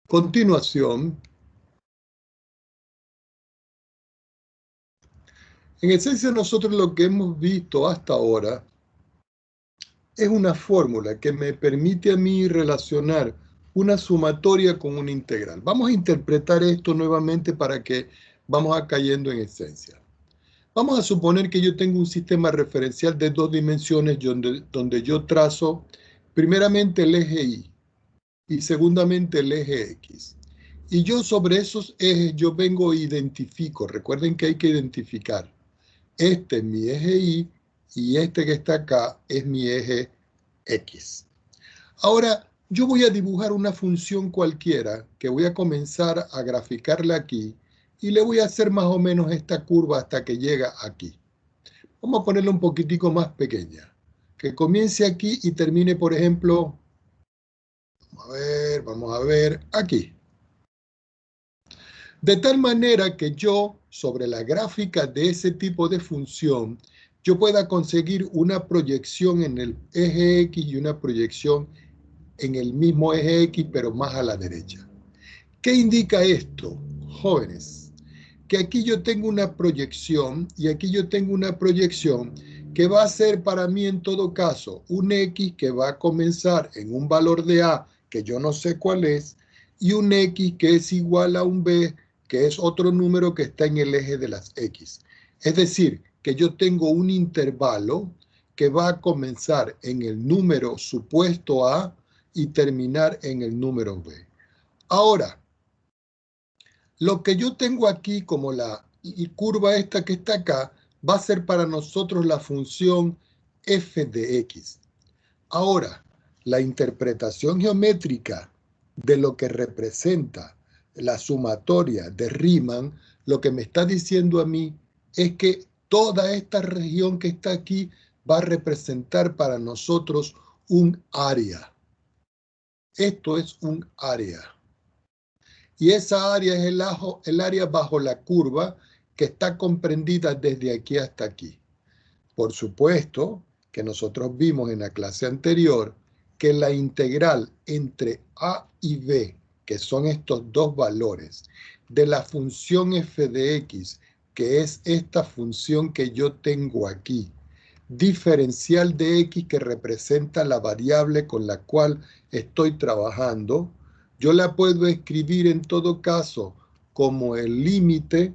continuación, en esencia nosotros lo que hemos visto hasta ahora es una fórmula que me permite a mí relacionar una sumatoria con una integral. Vamos a interpretar esto nuevamente para que vamos cayendo en esencia. Vamos a suponer que yo tengo un sistema referencial de 2 dimensiones donde yo trazo primeramente el eje Y y segundamente el eje X. Y yo sobre esos ejes yo vengo e identifico. Recuerden que hay que identificar. Este es mi eje Y y este que está acá es mi eje X. Ahora, yo voy a dibujar una función cualquiera que voy a comenzar a graficarla aquí y le voy a hacer más o menos esta curva hasta que llega aquí. Vamos a ponerla un poquitico más pequeña. Que comience aquí y termine, por ejemplo, vamos a ver, aquí. De tal manera que yo, sobre la gráfica de ese tipo de función, yo pueda conseguir una proyección en el eje X y una proyección en el mismo eje X, pero más a la derecha. ¿Qué indica esto, jóvenes? Que aquí yo tengo una proyección y aquí yo tengo una proyección que va a ser para mí en todo caso un X que va a comenzar en un valor de A que yo no sé cuál es y un X que es igual a un B que es otro número que está en el eje de las X. Es decir, que yo tengo un intervalo que va a comenzar en el número supuesto A y terminar en el número B. Ahora, lo que yo tengo aquí como la curva esta que está acá va a ser para nosotros la función f de x. Ahora, la interpretación geométrica de lo que representa la sumatoria de Riemann, lo que me está diciendo a mí es que toda esta región que está aquí va a representar para nosotros un área. Esto es un área. Y esa área es el área bajo la curva que está comprendida desde aquí hasta aquí. Por supuesto que nosotros vimos en la clase anterior que la integral entre A y B, que son estos dos valores, de la función f de x, que es esta función que yo tengo aquí, diferencial de x que representa la variable con la cual estoy trabajando, yo la puedo escribir en todo caso como el límite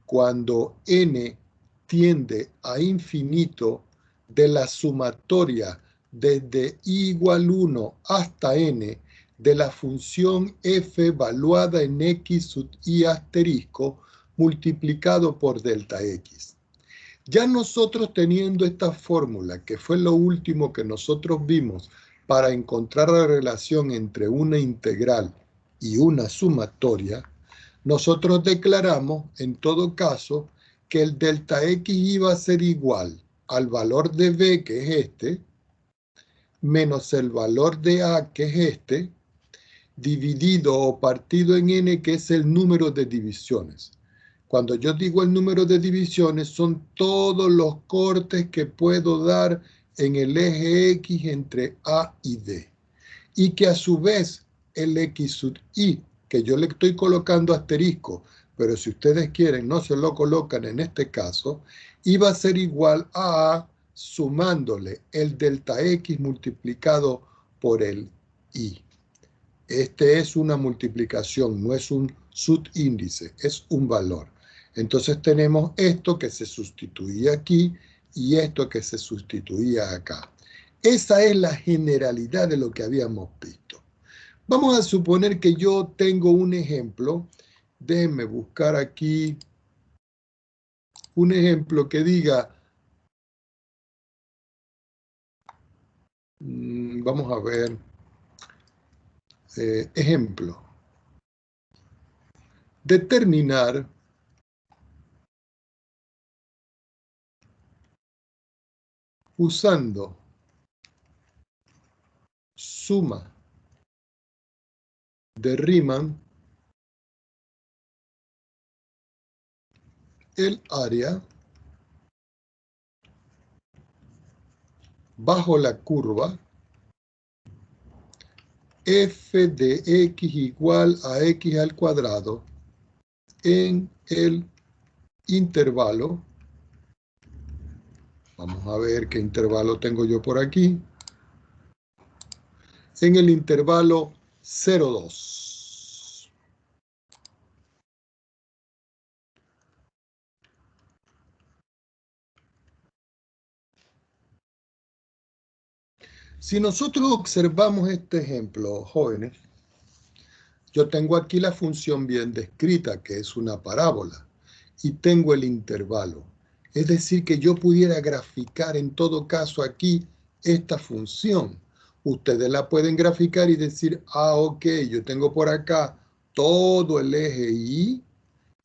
cuando n tiende a infinito de la sumatoria desde i igual 1 hasta n de la función f evaluada en x sub i asterisco multiplicado por delta x. Ya nosotros teniendo esta fórmula, que fue lo último que nosotros vimos para encontrar la relación entre una integral y una sumatoria, nosotros declaramos, en todo caso, que el delta x iba a ser igual al valor de b, que es este, menos el valor de a, que es este, dividido o partido en n, que es el número de divisiones. Cuando yo digo el número de divisiones, son todos los cortes que puedo dar en el eje X entre A y D. Y que a su vez el X sub I, que yo le estoy colocando asterisco, pero si ustedes quieren no se lo colocan en este caso, iba a ser igual a A sumándole el delta X multiplicado por el I. Este es una multiplicación, no es un subíndice, es un valor. Entonces tenemos esto que se sustituía aquí y esto que se sustituía acá. Esa es la generalidad de lo que habíamos visto. Vamos a suponer que yo tengo un ejemplo. Déjenme buscar aquí un ejemplo que diga, vamos a ver, ejemplo, determinar usando suma de Riemann el área bajo la curva f de x igual a x al cuadrado en el intervalo. Vamos a ver qué intervalo tengo yo por aquí. En el intervalo 0,2. Si nosotros observamos este ejemplo, jóvenes, yo tengo aquí la función bien descrita, que es una parábola, y tengo el intervalo. Es decir, que yo pudiera graficar en todo caso aquí esta función. Ustedes la pueden graficar y decir, ah, ok, yo tengo por acá todo el eje Y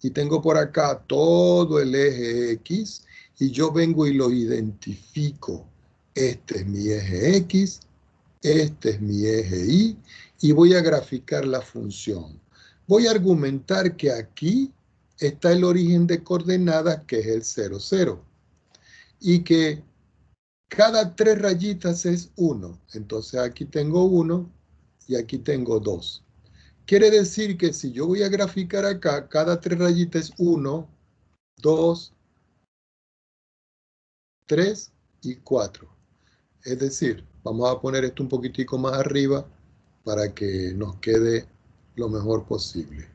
y tengo por acá todo el eje X y yo vengo y lo identifico. Este es mi eje X, este es mi eje Y voy a graficar la función. Voy a argumentar que aquí está el origen de coordenadas, que es el 0, 0. Y que cada 3 rayitas es 1. Entonces aquí tengo 1 y aquí tengo 2. Quiere decir que si yo voy a graficar acá, cada 3 rayitas es 1, 2, 3 y 4. Es decir, vamos a poner esto un poquitico más arriba para que nos quede lo mejor posible.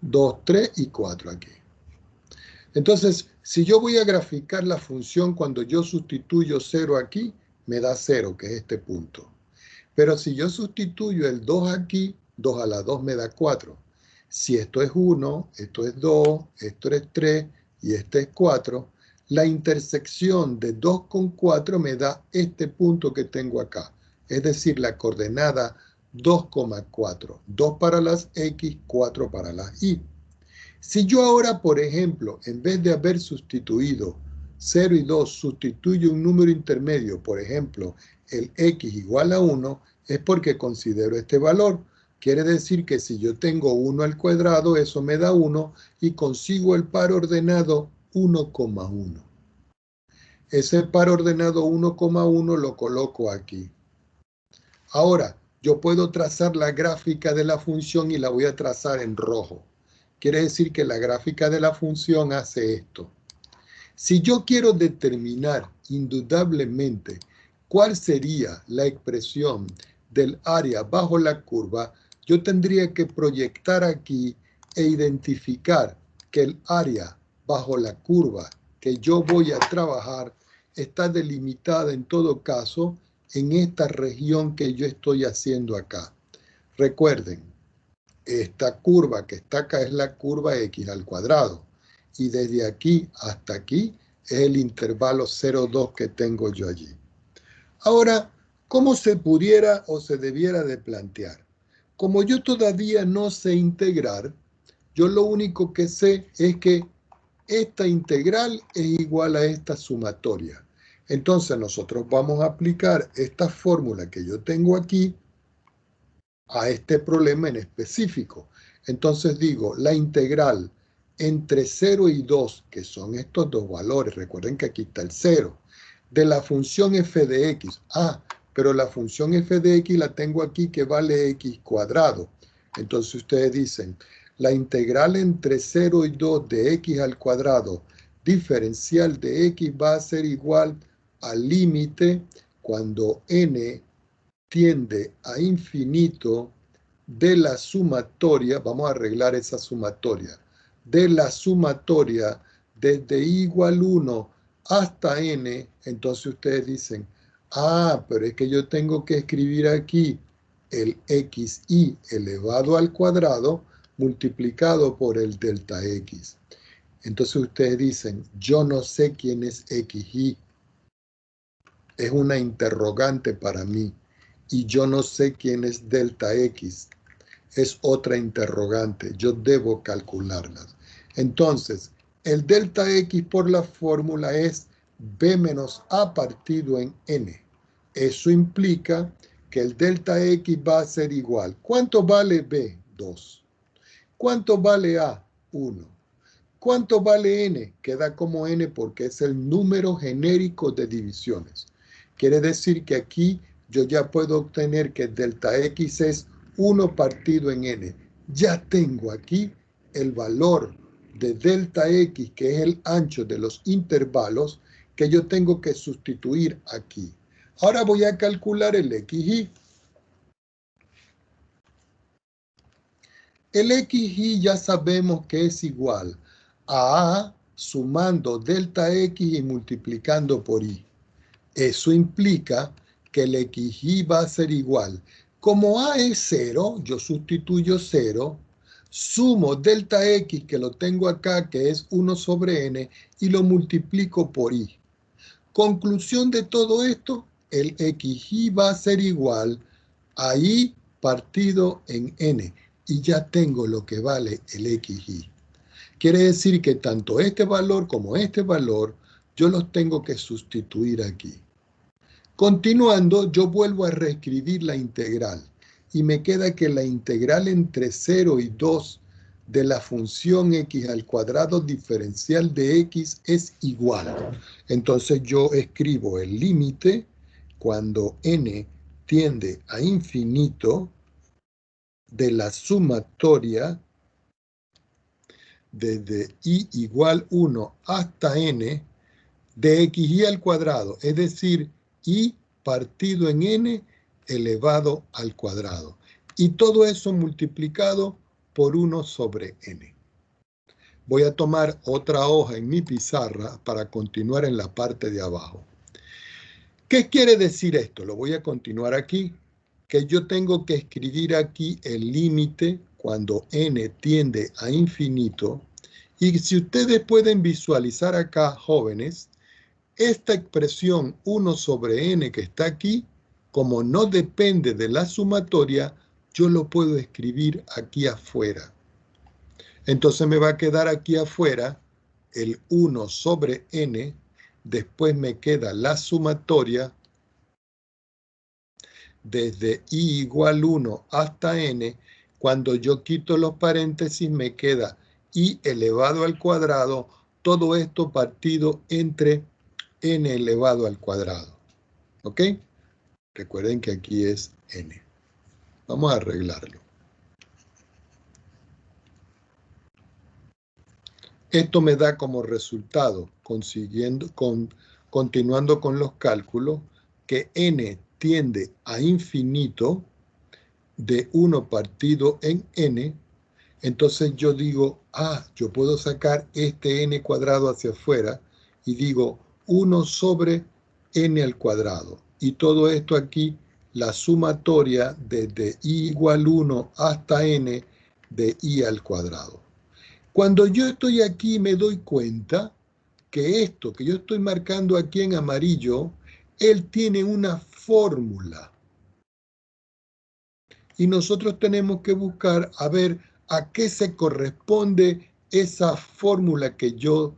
2, 3 y 4 aquí. Entonces, si yo voy a graficar la función cuando yo sustituyo 0 aquí, me da 0, que es este punto. Pero si yo sustituyo el 2 aquí, 2 a la 2 me da 4. Si esto es 1, esto es 2, esto es 3 y este es 4, la intersección de 2 con 4 me da este punto que tengo acá. Es decir, la coordenada 2,4. 2 para las X, 4 para las Y. Si yo ahora, por ejemplo, en vez de haber sustituido 0 y 2, sustituyo un número intermedio, por ejemplo, el X igual a 1, es porque considero este valor. Quiere decir que si yo tengo 1 al cuadrado, eso me da 1 y consigo el par ordenado 1,1. Ese par ordenado 1,1 lo coloco aquí. Ahora, yo puedo trazar la gráfica de la función y la voy a trazar en rojo. Quiere decir que la gráfica de la función hace esto. Si yo quiero determinar indudablemente cuál sería la expresión del área bajo la curva, yo tendría que proyectar aquí e identificar que el área bajo la curva que yo voy a trabajar está delimitada en todo caso en esta región que yo estoy haciendo acá. Recuerden, esta curva que está acá es la curva X al cuadrado. Y desde aquí hasta aquí es el intervalo 0,2 que tengo yo allí. Ahora, ¿cómo se pudiera o se debiera de plantear? Como yo todavía no sé integrar, yo lo único que sé es que esta integral es igual a esta sumatoria. Entonces nosotros vamos a aplicar esta fórmula que yo tengo aquí a este problema en específico. Entonces digo, la integral entre 0 y 2, que son estos dos valores, recuerden que aquí está el 0, de la función f de x. Ah, pero la función f de x la tengo aquí que vale x cuadrado. Entonces ustedes dicen, la integral entre 0 y 2 de x al cuadrado diferencial de x va a ser igual al límite cuando n tiende a infinito de la sumatoria, vamos a arreglar esa sumatoria, de la sumatoria desde i igual 1 hasta n, entonces ustedes dicen, ah, pero es que yo tengo que escribir aquí el xi elevado al cuadrado multiplicado por el delta x. Entonces ustedes dicen, yo no sé quién es xi, es una interrogante para mí, y yo no sé quién es delta x, es otra interrogante, yo debo calcularlas. Entonces, el delta x por la fórmula es b menos a partido en n. Eso implica que el delta x va a ser igual. ¿Cuánto vale b? 2. ¿Cuánto vale a? 1. ¿Cuánto vale n? Queda como n porque es el número genérico de divisiones. Quiere decir que aquí yo ya puedo obtener que delta X es 1 partido en N. Ya tengo aquí el valor de delta X, que es el ancho de los intervalos, que yo tengo que sustituir aquí. Ahora voy a calcular el XY. El XY ya sabemos que es igual a A sumando delta X y multiplicando por Y. Eso implica que el XY va a ser igual. Como A es 0, yo sustituyo 0, sumo delta X, que lo tengo acá, que es 1 sobre N, y lo multiplico por Y. Conclusión de todo esto, el XY va a ser igual a Y partido en N. Y ya tengo lo que vale el XY. Quiere decir que tanto este valor como este valor, yo los tengo que sustituir aquí. Continuando, yo vuelvo a reescribir la integral. Y me queda que la integral entre 0 y 2 de la función x al cuadrado diferencial de x es igual. Entonces yo escribo el límite cuando n tiende a infinito de la sumatoria desde y igual 1 hasta n de xy al cuadrado, es decir, y partido en n elevado al cuadrado. Y todo eso multiplicado por 1 sobre n. Voy a tomar otra hoja en mi pizarra para continuar en la parte de abajo. ¿Qué quiere decir esto? Lo voy a continuar aquí. Que yo tengo que escribir aquí el límite cuando n tiende a infinito. Y si ustedes pueden visualizar acá, jóvenes, esta expresión 1 sobre n que está aquí, como no depende de la sumatoria, yo lo puedo escribir aquí afuera. Entonces me va a quedar aquí afuera el 1 sobre n, después me queda la sumatoria desde i igual 1 hasta n. Cuando yo quito los paréntesis me queda i elevado al cuadrado, todo esto partido entre n elevado al cuadrado. ¿Ok? Recuerden que aquí es n. Vamos a arreglarlo. Esto me da como resultado, continuando con los cálculos, que n tiende a infinito de 1 partido en n. Entonces yo digo, yo puedo sacar este n cuadrado hacia afuera y digo 1 sobre n al cuadrado. Y todo esto aquí, la sumatoria desde i igual 1 hasta n de i al cuadrado. Cuando yo estoy aquí me doy cuenta que esto que yo estoy marcando aquí en amarillo, él tiene una fórmula. Y nosotros tenemos que buscar a ver a qué se corresponde esa fórmula que yo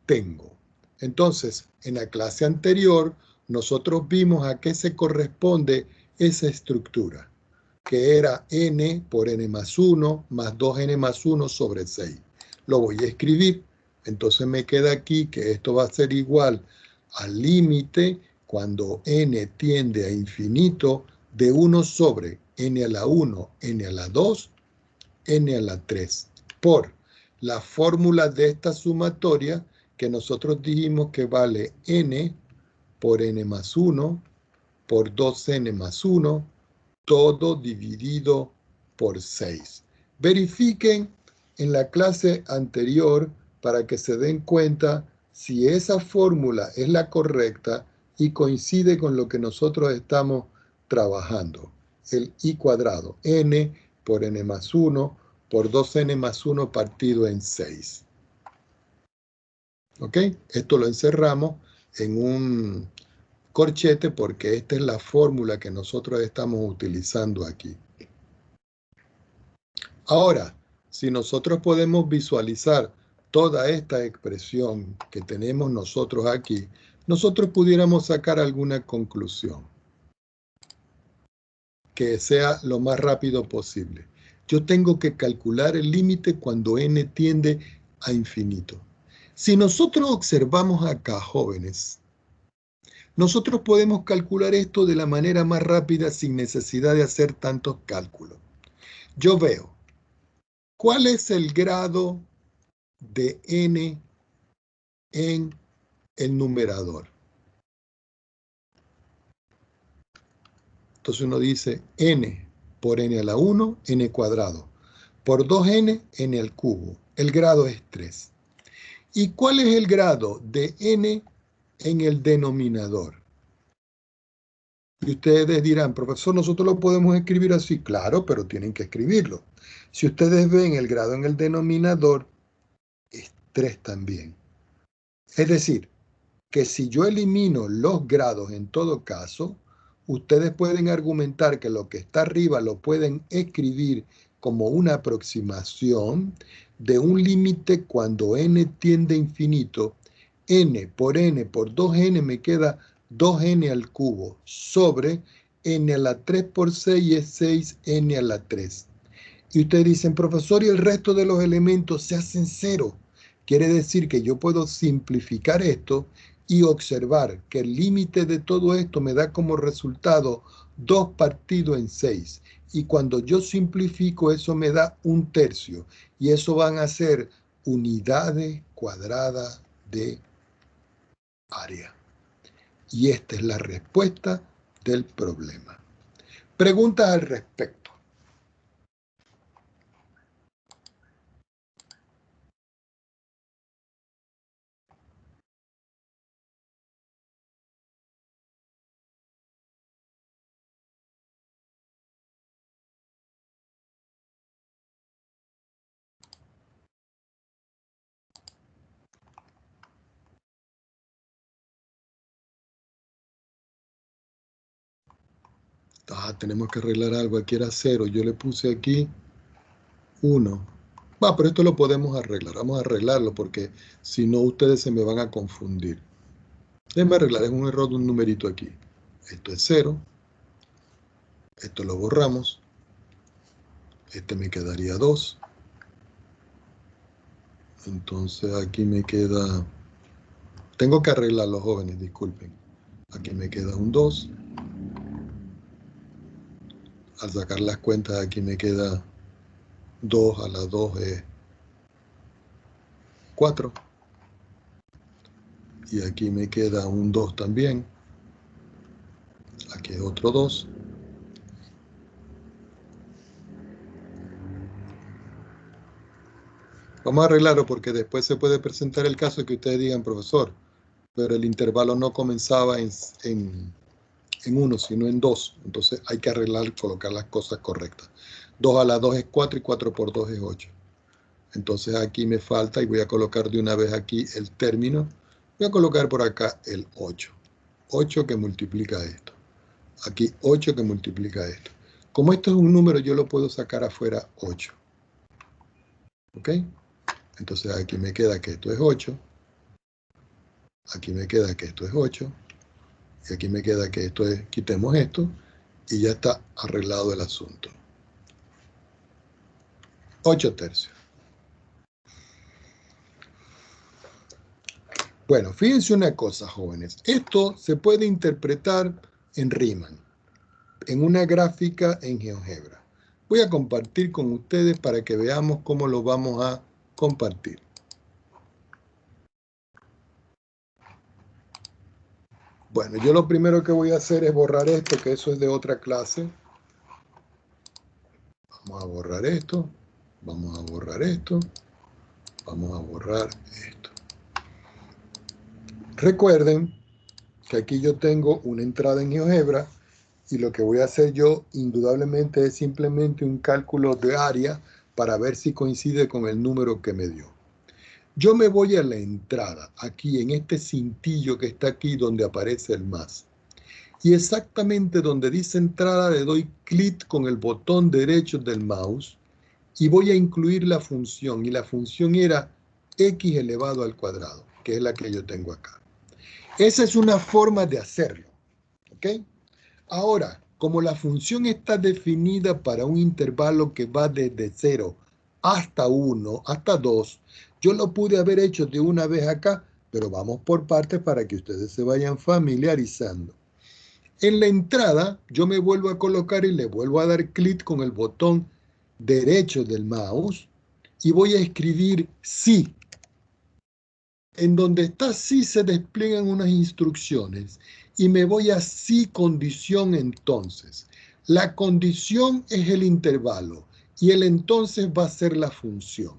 tengo. Entonces, en la clase anterior, nosotros vimos a qué se corresponde esa estructura, que era n por n más 1 más 2n más 1 sobre 6. Lo voy a escribir. Entonces me queda aquí que esto va a ser igual al límite cuando n tiende a infinito de 1 sobre n a la 1, n a la 2, n a la 3, por la fórmula de esta sumatoria que nosotros dijimos que vale n por n más 1 por 2n más 1, todo dividido por 6. Verifiquen en la clase anterior para que se den cuenta si esa fórmula es la correcta y coincide con lo que nosotros estamos trabajando. El i cuadrado, n por n más 1 por 2n más 1 partido en 6. ¿Ok? Esto lo encerramos en un corchete porque esta es la fórmula que nosotros estamos utilizando aquí. Ahora, si nosotros podemos visualizar toda esta expresión que tenemos nosotros aquí, nosotros pudiéramos sacar alguna conclusión que sea lo más rápido posible. Yo tengo que calcular el límite cuando n tiende a infinito. Si nosotros observamos acá, jóvenes, Nosotros podemos calcular esto de la manera más rápida sin necesidad de hacer tantos cálculos. Yo veo, ¿cuál es el grado de n en el numerador? Entonces uno dice n por n a la 1, n cuadrado. Por 2n, n al cubo. El grado es 3. ¿Y cuál es el grado de n en el denominador? Y ustedes dirán, profesor, nosotros lo podemos escribir así. Claro, pero tienen que escribirlo. Si ustedes ven el grado en el denominador, es 3 también. Es decir, que si yo elimino los grados en todo caso, ustedes pueden argumentar que lo que está arriba lo pueden escribir como una aproximación de un límite cuando n tiende a infinito. N por 2n me queda 2n al cubo sobre n a la 3 por 6 es 6n a la 3. Y ustedes dicen, profesor, y el resto de los elementos se hacen 0. Quiere decir que yo puedo simplificar esto y observar que el límite de todo esto me da como resultado 2 partido en 6. Y cuando yo simplifico, eso me da 1/3. Y eso van a ser unidades cuadradas de área. Y esta es la respuesta del problema. Preguntas al respecto. Tenemos que arreglar algo. Aquí era 0. Yo le puse aquí 1. Pero esto lo podemos arreglar. Vamos a arreglarlo porque si no ustedes se me van a confundir. Déjenme arreglar. Es un error de un numerito aquí. Esto es 0. Esto lo borramos. Este me quedaría 2. Entonces aquí me queda... Tengo que arreglarlo, jóvenes, disculpen. Aquí me queda un 2. Al sacar las cuentas aquí me queda 2 a la 2 es 4. Y aquí me queda un 2 también. Aquí es otro 2. Vamos a arreglarlo porque después se puede presentar el caso que ustedes digan, profesor, pero el intervalo no comenzaba en 1, sino en 2. Entonces hay que arreglar, colocar las cosas correctas. 2 a la 2 es 4 y 4 por 2 es 8. Entonces aquí me falta y voy a colocar de una vez aquí el término. Voy a colocar por acá el 8. 8 que multiplica esto. Aquí 8 que multiplica esto. Como esto es un número, yo lo puedo sacar afuera 8. ¿Ok? Entonces aquí me queda que esto es 8. Aquí me queda que esto es 8. Y aquí me queda que esto es, quitemos esto, y ya está arreglado el asunto. 8/3. Bueno, fíjense una cosa, jóvenes. Esto se puede interpretar en Riemann, en una gráfica en GeoGebra. Voy a compartir con ustedes para que veamos cómo lo vamos a compartir. Bueno, yo lo primero que voy a hacer es borrar esto, que eso es de otra clase. Vamos a borrar esto. Vamos a borrar esto. Vamos a borrar esto. Recuerden que aquí yo tengo una entrada en GeoGebra y lo que voy a hacer yo indudablemente es simplemente un cálculo de área para ver si coincide con el número que me dio. Yo me voy a la entrada, aquí en este cintillo que está aquí donde aparece el más. Y exactamente donde dice entrada le doy clic con el botón derecho del mouse y voy a incluir la función. Y la función era x elevado al cuadrado, que es la que yo tengo acá. Esa es una forma de hacerlo. ¿Ok? Ahora, como la función está definida para un intervalo que va desde 0 hasta 1, hasta 2, yo lo pude haber hecho de una vez acá, pero vamos por partes para que ustedes se vayan familiarizando. En la entrada, yo me vuelvo a colocar y le vuelvo a dar clic con el botón derecho del mouse y voy a escribir sí. En donde está sí se despliegan unas instrucciones y me voy a sí condición entonces. La condición es el intervalo y el entonces va a ser la función.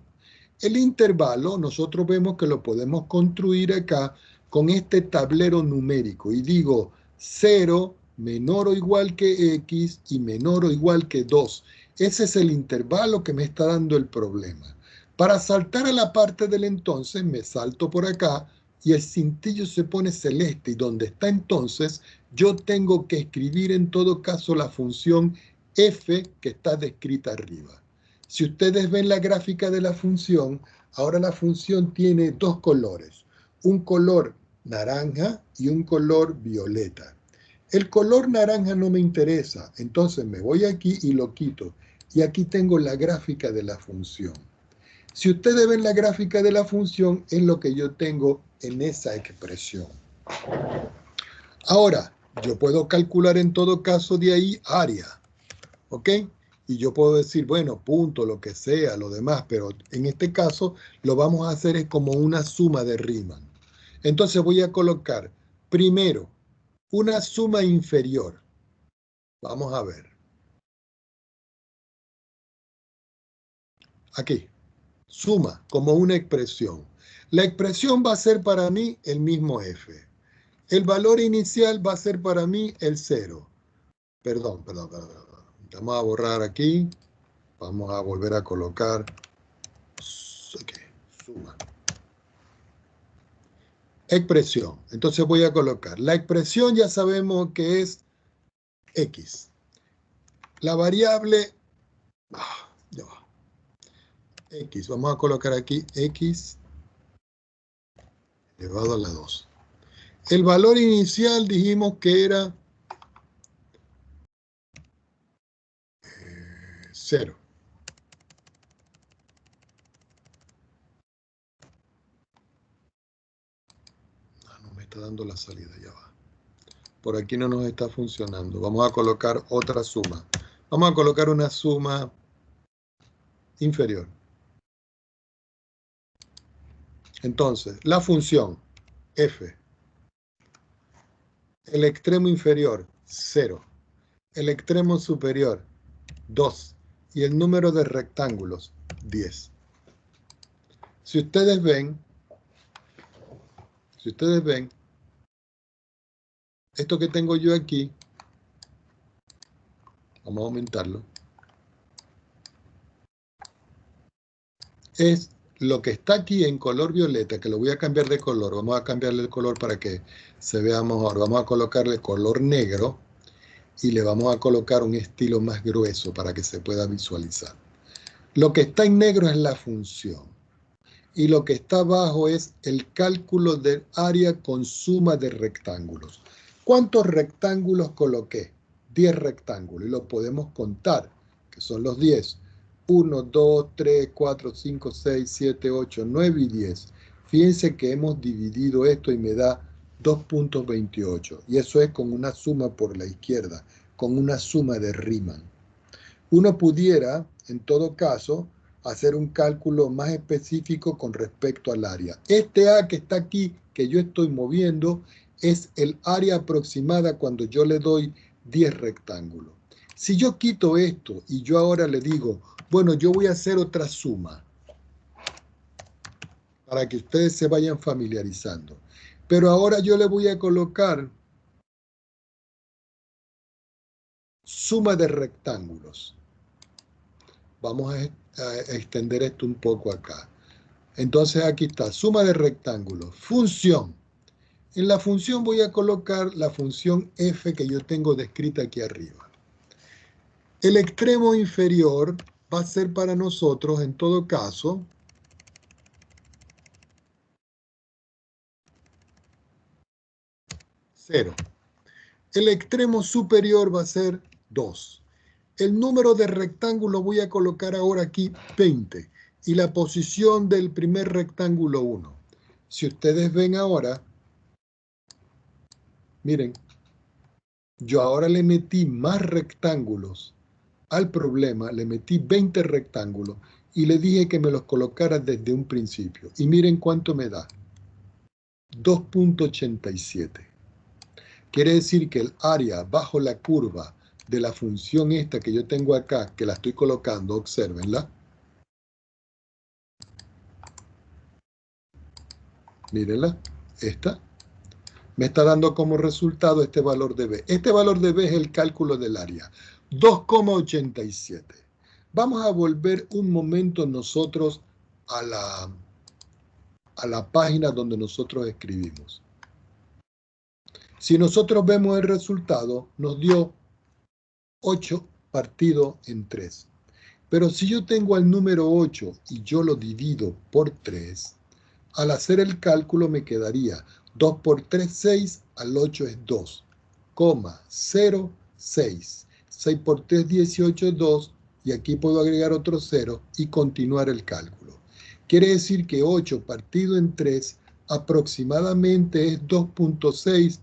El intervalo nosotros vemos que lo podemos construir acá con este tablero numérico y digo 0 menor o igual que x y menor o igual que 2. Ese es el intervalo que me está dando el problema. Para saltar a la parte del entonces me salto por acá y el cintillo se pone celeste y donde está entonces yo tengo que escribir en todo caso la función f que está descrita arriba. Si ustedes ven la gráfica de la función, ahora la función tiene dos colores, un color naranja y un color violeta. El color naranja no me interesa, entonces me voy aquí y lo quito. Y aquí tengo la gráfica de la función. Si ustedes ven la gráfica de la función, es lo que yo tengo en esa expresión. Ahora, yo puedo calcular en todo caso de ahí área, ¿ok? Y yo puedo decir, bueno, punto, lo que sea, lo demás, pero en este caso lo vamos a hacer es como una suma de Riemann. Entonces voy a colocar primero una suma inferior. Vamos a ver. Aquí, suma como una expresión. La expresión va a ser para mí el mismo f. El valor inicial va a ser para mí el 0. Perdón. Vamos a borrar aquí. Vamos a volver a colocar. Okay, suma. Expresión. Entonces voy a colocar. La expresión ya sabemos que es x. La variable... ya va. X. Vamos a colocar aquí x elevado a la 2. El valor inicial dijimos que era 0. No me está dando la salida, ya va. Por aquí no nos está funcionando. Vamos a colocar otra suma. Vamos a colocar una suma inferior. Entonces, la función f. El extremo inferior, 0. El extremo superior, 2. Y el número de rectángulos, 10. Si ustedes ven, esto que tengo yo aquí, vamos a aumentarlo, es lo que está aquí en color violeta, que lo voy a cambiar de color. Vamos a cambiarle el color para que se vea mejor. Vamos a colocarle color negro y le vamos a colocar un estilo más grueso para que se pueda visualizar. Lo que está en negro es la función. Y lo que está abajo es el cálculo del área con suma de rectángulos. ¿Cuántos rectángulos coloqué? 10 rectángulos. Y los podemos contar, que son los 10. 1, 2, 3, 4, 5, 6, 7, 8, 9 y 10. Fíjense que hemos dividido esto y me da 2.28. Y eso es con una suma por la izquierda, con una suma de Riemann. Uno pudiera, en todo caso, hacer un cálculo más específico con respecto al área. Este A que está aquí, que yo estoy moviendo, es el área aproximada cuando yo le doy 10 rectángulos. Si yo quito esto y yo ahora le digo, bueno, yo voy a hacer otra suma, para que ustedes se vayan familiarizando. Pero ahora yo le voy a colocar suma de rectángulos. Vamos a extender esto un poco acá. Entonces aquí está, suma de rectángulos, función. En la función voy a colocar la función f que yo tengo descrita aquí arriba. El extremo inferior va a ser para nosotros, en todo caso, 0. El extremo superior va a ser 2. El número de rectángulos voy a colocar ahora aquí 20. Y la posición del primer rectángulo 1. Si ustedes ven ahora, miren, yo ahora le metí más rectángulos al problema, le metí 20 rectángulos y le dije que me los colocara desde un principio. Y miren cuánto me da. 2.87. Quiere decir que el área bajo la curva de la función esta que yo tengo acá, que la estoy colocando, obsérvenla. Mírenla, esta. Me está dando como resultado este valor de B. Este valor de B es el cálculo del área. 2,87. Vamos a volver un momento nosotros a la página donde nosotros escribimos. Si nosotros vemos el resultado, nos dio 8 partido en 3. Pero si yo tengo al número 8 y yo lo divido por 3, al hacer el cálculo me quedaría 2 por 3, 6, al 8 es 2,06. 6 por 3, 18, 2, y aquí puedo agregar otro 0 y continuar el cálculo. Quiere decir que 8 partido en 3 aproximadamente es 2.6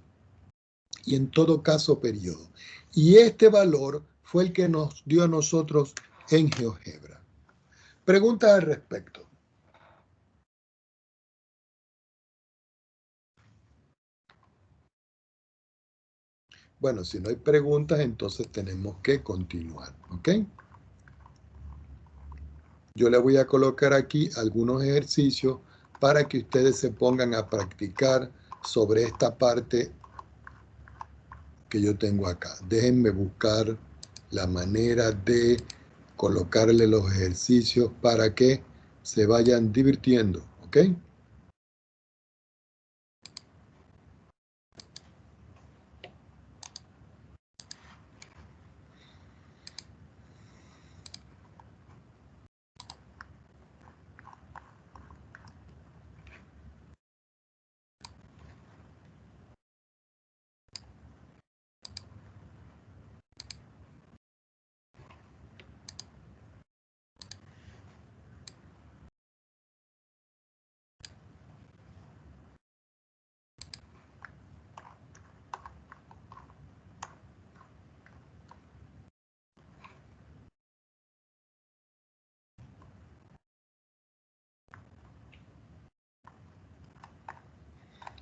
y en todo caso periodo. Y este valor fue el que nos dio a nosotros en GeoGebra. Preguntas al respecto. Bueno, si no hay preguntas, entonces tenemos que continuar, ¿ok? Yo le voy a colocar aquí algunos ejercicios para que ustedes se pongan a practicar sobre esta parte que yo tengo acá. Déjenme buscar la manera de colocarle los ejercicios para que se vayan divirtiendo, ¿ok?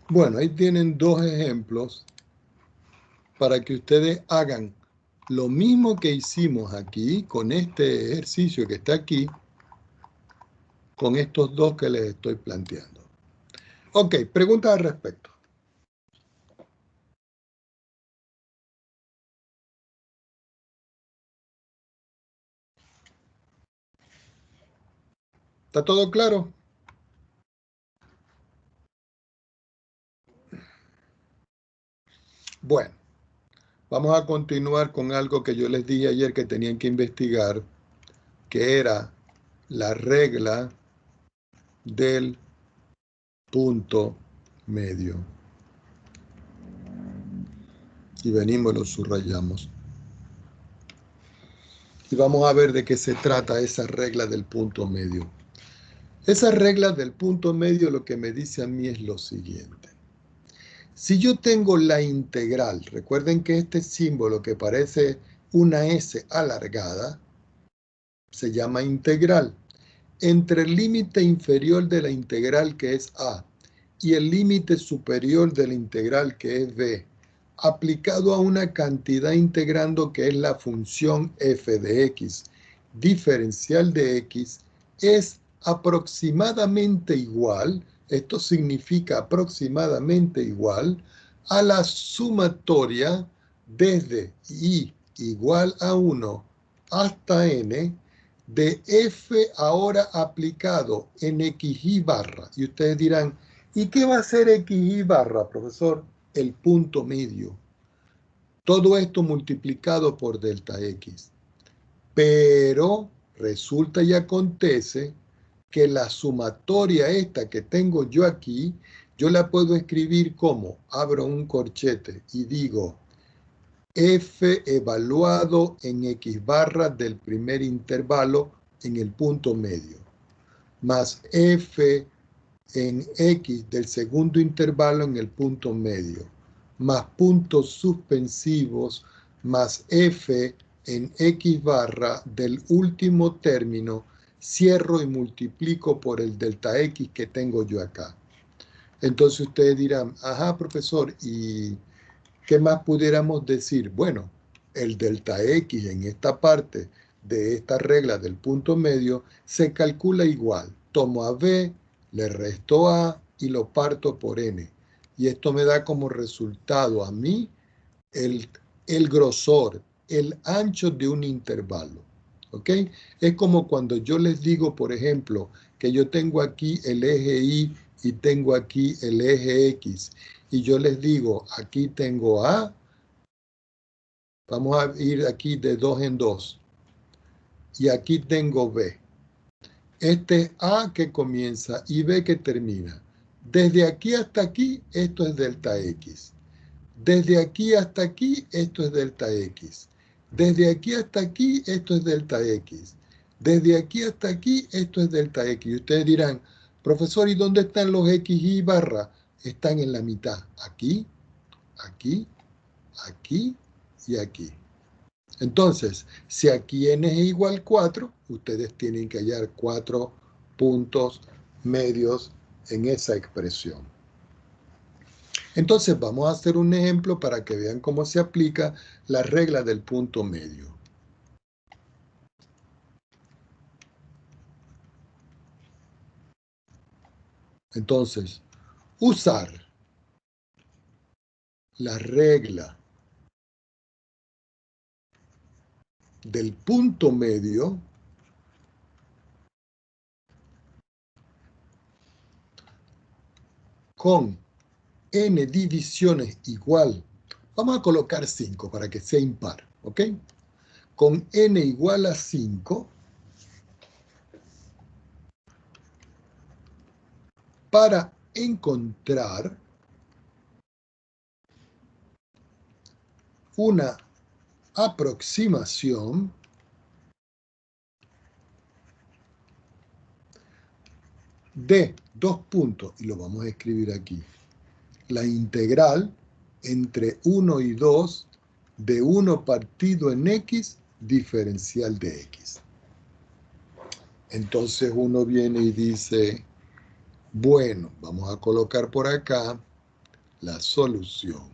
Bueno, ahí tienen dos ejemplos para que ustedes hagan lo mismo que hicimos aquí con este ejercicio que está aquí, con estos dos que les estoy planteando. Ok, preguntas al respecto. ¿Está todo claro? Bueno, vamos a continuar con algo que yo les dije ayer que tenían que investigar, que era la regla del punto medio. Y venimos y lo subrayamos. Y vamos a ver de qué se trata esa regla del punto medio. Esa regla del punto medio lo que me dice a mí es lo siguiente. Si yo tengo la integral, recuerden que este símbolo que parece una S alargada, se llama integral. Entre el límite inferior de la integral, que es A, y el límite superior de la integral, que es B, aplicado a una cantidad integrando que es la función f de x, diferencial de x, es aproximadamente igual, esto significa aproximadamente igual, a la sumatoria desde i igual a 1 hasta n de f ahora aplicado en xy barra. Y ustedes dirán, ¿y qué va a ser xy barra, profesor? El punto medio. Todo esto multiplicado por delta x. Pero resulta y acontece que la sumatoria esta que tengo yo aquí, yo la puedo escribir como, abro un corchete y digo, f evaluado en x barra del primer intervalo en el punto medio, más f en X del segundo intervalo en el punto medio, más puntos suspensivos, más F en X barra del último término, cierro y multiplico por el delta X que tengo yo acá. Entonces ustedes dirán, ajá, profesor, ¿y qué más pudiéramos decir? Bueno, el delta X en esta parte de esta regla del punto medio se calcula igual. Tomo a B, le resto A y lo parto por N. Y esto me da como resultado a mí el grosor, el ancho de un intervalo. ¿Ok? Es como cuando yo les digo, por ejemplo, que yo tengo aquí el eje Y y tengo aquí el eje X. Y yo les digo, aquí tengo A, vamos a ir aquí de 2 en 2. Y aquí tengo B. Este es A que comienza y B que termina. Desde aquí hasta aquí, esto es delta X. Desde aquí hasta aquí, esto es delta X. Desde aquí hasta aquí, esto es delta X. Desde aquí hasta aquí, esto es delta X. Y ustedes dirán, profesor, ¿y dónde están los X y barra? Están en la mitad. Aquí, aquí, aquí y aquí. Entonces, si aquí n es igual a 4, ustedes tienen que hallar 4 puntos medios en esa expresión. Entonces, vamos a hacer un ejemplo para que vean cómo se aplica la regla del punto medio. Entonces, usar la regla del punto medio con n divisiones igual, vamos a colocar 5 para que sea impar, ¿ok? Con n igual a 5 para encontrar una aproximación de 2 puntos, y lo vamos a escribir aquí, la integral entre 1 y 2 de 1 partido en X diferencial de X. Entonces uno viene y dice, bueno, vamos a colocar por acá la solución.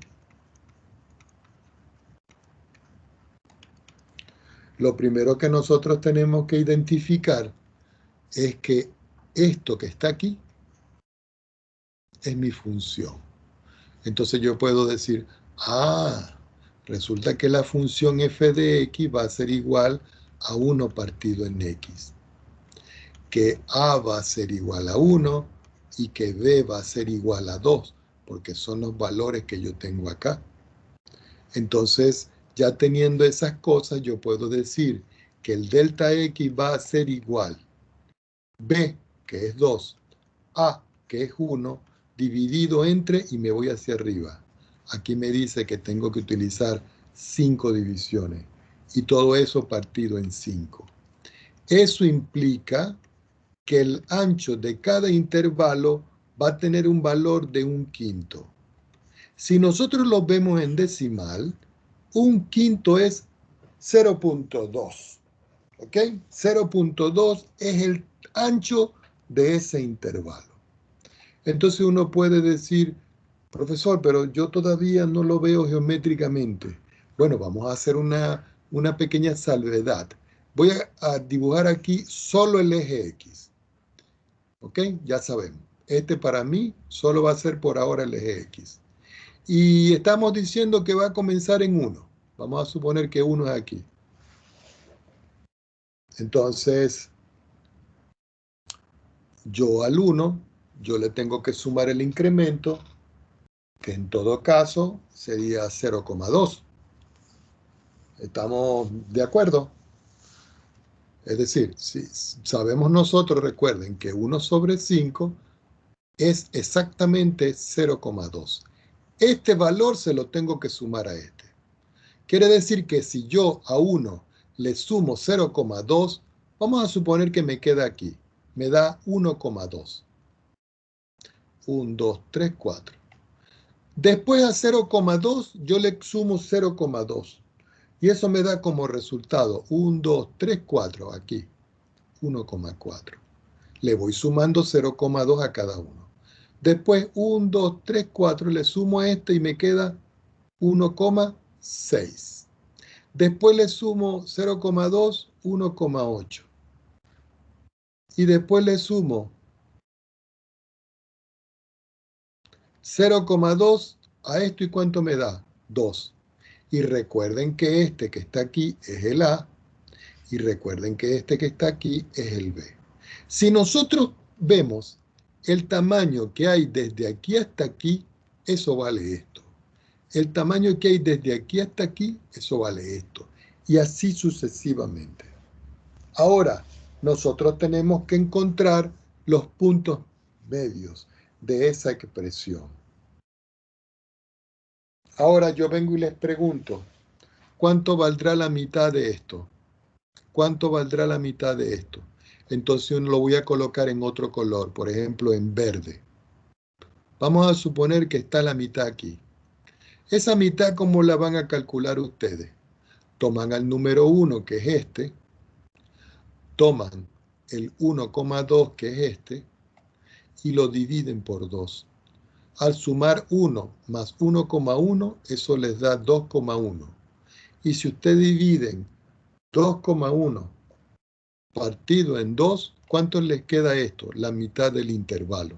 Lo primero que nosotros tenemos que identificar es que esto que está aquí es mi función. Entonces yo puedo decir, resulta que la función f de x va a ser igual a 1 partido en x. Que a va a ser igual a 1 y que b va a ser igual a 2, porque son los valores que yo tengo acá. Entonces, ya teniendo esas cosas, yo puedo decir que el delta x va a ser igual b, que es 2, a, que es 1, dividido entre, y me voy hacia arriba. Aquí me dice que tengo que utilizar 5 divisiones, y todo eso partido en 5. Eso implica que el ancho de cada intervalo va a tener un valor de 1/5. Si nosotros lo vemos en decimal, 1/5 es 0.2. ¿Ok? 0.2 es el ancho de ese intervalo. Entonces uno puede decir, profesor, pero yo todavía no lo veo geométricamente. Bueno, vamos a hacer una pequeña salvedad. Voy a dibujar aquí solo el eje X. ¿Ok? Ya sabemos. Este para mí solo va a ser por ahora el eje X. Y estamos diciendo que va a comenzar en 1. Vamos a suponer que 1 es aquí. Entonces, yo al 1, yo le tengo que sumar el incremento, que en todo caso sería 0,2. ¿Estamos de acuerdo? Es decir, si sabemos nosotros, recuerden que 1 sobre 5 es exactamente 0,2. Este valor se lo tengo que sumar a este. Quiere decir que si yo a 1 le sumo 0,2, vamos a suponer que me queda aquí. Me da 1,2. 1, 2, 3, 4. Después a 0,2 yo le sumo 0,2. Y eso me da como resultado 1, 2, 3, 4 aquí. 1,4. Le voy sumando 0,2 a cada uno. Después 1, 2, 3, 4 le sumo a este y me queda 1,6. Después le sumo 0,2, 1,8. Y después le sumo 0,2 a esto, ¿y cuánto me da? 2. Y recuerden que este que está aquí es el A, y recuerden que este que está aquí es el B. Si nosotros vemos el tamaño que hay desde aquí hasta aquí, eso vale esto. El tamaño que hay desde aquí hasta aquí, eso vale esto. Y así sucesivamente. Ahora, nosotros tenemos que encontrar los puntos medios de esa expresión. Ahora yo vengo y les pregunto, ¿cuánto valdrá la mitad de esto? ¿Cuánto valdrá la mitad de esto? Entonces lo voy a colocar en otro color, por ejemplo en verde. Vamos a suponer que está la mitad aquí. Esa mitad, ¿cómo la van a calcular ustedes? Toman al número 1, que es este, toman el 1,2, que es este, y lo dividen por 2. Al sumar 1 más 1,1, eso les da 2,1. Y si ustedes dividen 2,1 partido en 2, ¿cuánto les queda esto? La mitad del intervalo.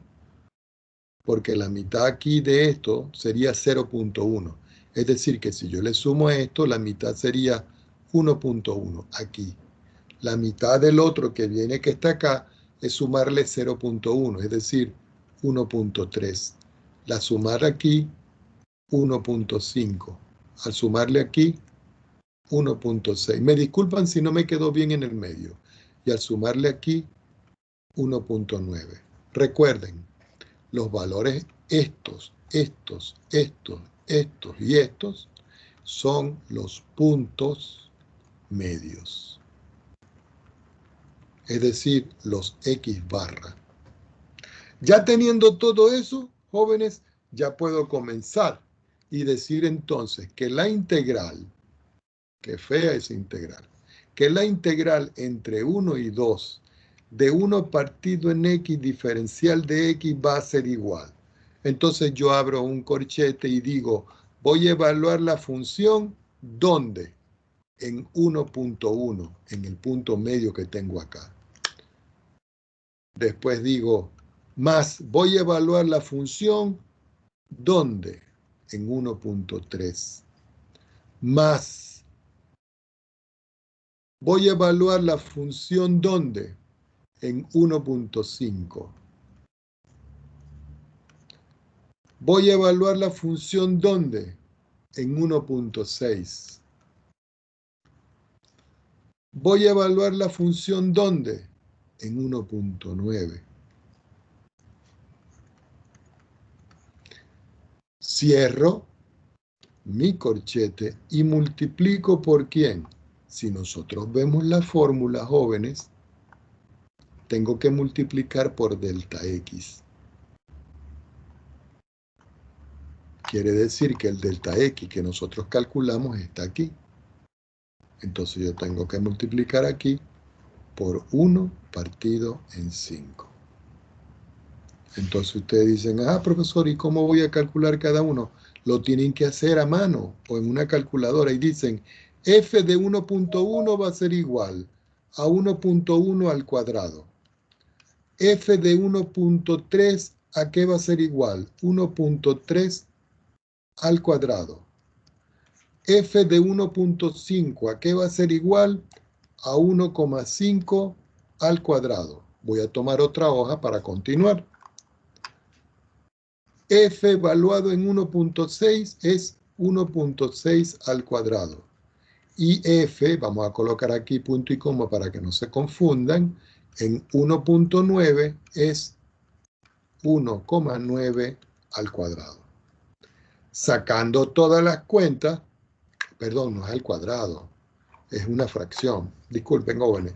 Porque la mitad aquí de esto sería 0,1. Es decir, que si yo le sumo a esto, la mitad sería 1,1 aquí. La mitad del otro que viene, que está acá, es sumarle 0,1, es decir, 1,3. La sumar aquí, 1,5. Al sumarle aquí, 1,6. Me disculpan si no me quedó bien en el medio. Y al sumarle aquí, 1,9. Recuerden, los valores estos y estos son los puntos medios. Es decir, los X barra. Ya teniendo todo eso, jóvenes, ya puedo comenzar y decir entonces que la integral, que fea es integral, que la integral entre 1 y 2 de 1 partido en X diferencial de X va a ser igual. Entonces yo abro un corchete y digo, voy a evaluar la función, ¿dónde? En 1,1, en el punto medio que tengo acá. Después digo, más, voy a evaluar la función, ¿dónde? En 1,3. Más, voy a evaluar la función, ¿dónde? En 1,5. Voy a evaluar la función, ¿dónde? En 1,6. Voy a evaluar la función, ¿dónde? En 1,9. Cierro mi corchete y multiplico por ¿quién? Si nosotros vemos la fórmula, jóvenes, tengo que multiplicar por delta X. Quiere decir que el delta X que nosotros calculamos está aquí. Entonces yo tengo que multiplicar aquí por 1 partido en 5. Entonces ustedes dicen, profesor, ¿y cómo voy a calcular cada uno? Lo tienen que hacer a mano o en una calculadora y dicen, f de 1,1 va a ser igual a 1,1 al cuadrado. F de 1,3, ¿a qué va a ser igual? 1,3 al cuadrado. F de 1,5, ¿a qué va a ser igual? A 1,5 al cuadrado. Voy a tomar otra hoja para continuar. F evaluado en 1,6 es 1,6 al cuadrado. Y F, vamos a colocar aquí punto y coma para que no se confundan, en 1,9 es 1,9 al cuadrado. Sacando todas las cuentas, perdón, no es al cuadrado, es una fracción. Disculpen, jóvenes.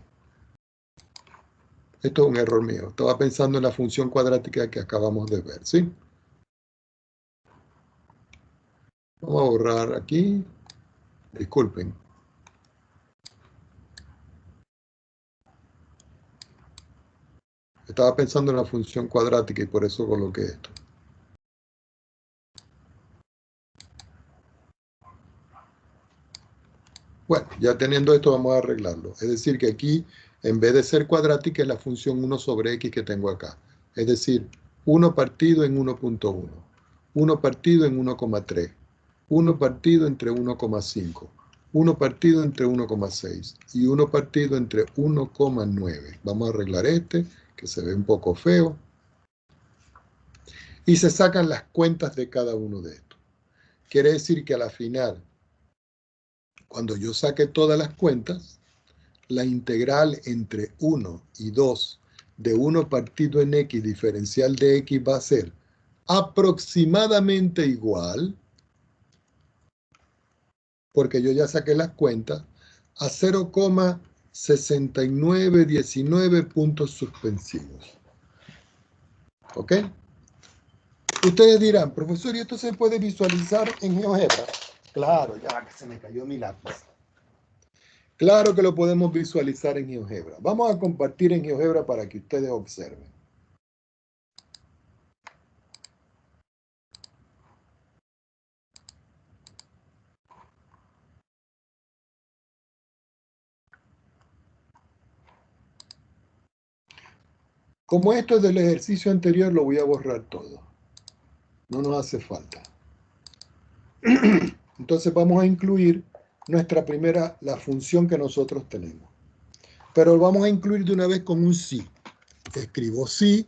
Esto es un error mío. Estaba pensando en la función cuadrática que acabamos de ver, ¿sí? Vamos a borrar aquí. Disculpen. Estaba pensando en la función cuadrática y por eso coloqué esto. Bueno, ya teniendo esto vamos a arreglarlo. Es decir que aquí, en vez de ser cuadrática, es la función 1 sobre x que tengo acá. Es decir, 1 partido en 1.1, 1 partido en 1,3, 1 partido entre 1,5, 1 partido entre 1,6 y 1 partido entre 1,9. Vamos a arreglar este, que se ve un poco feo. Y se sacan las cuentas de cada uno de estos. Quiere decir que a la final, cuando yo saque todas las cuentas, la integral entre 1 y 2 de 1 partido en x diferencial de x va a ser aproximadamente igual, porque yo ya saqué las cuentas, a 0,6919 puntos suspensivos. ¿Ok? Ustedes dirán, profesor, ¿y esto se puede visualizar en GeoGebra? Claro, ya que se me cayó mi lápiz. Claro que lo podemos visualizar en GeoGebra. Vamos a compartir en GeoGebra para que ustedes observen. Como esto es del ejercicio anterior, lo voy a borrar todo. No nos hace falta. Entonces vamos a incluir la función que nosotros tenemos. Pero lo vamos a incluir de una vez con un sí. Escribo sí,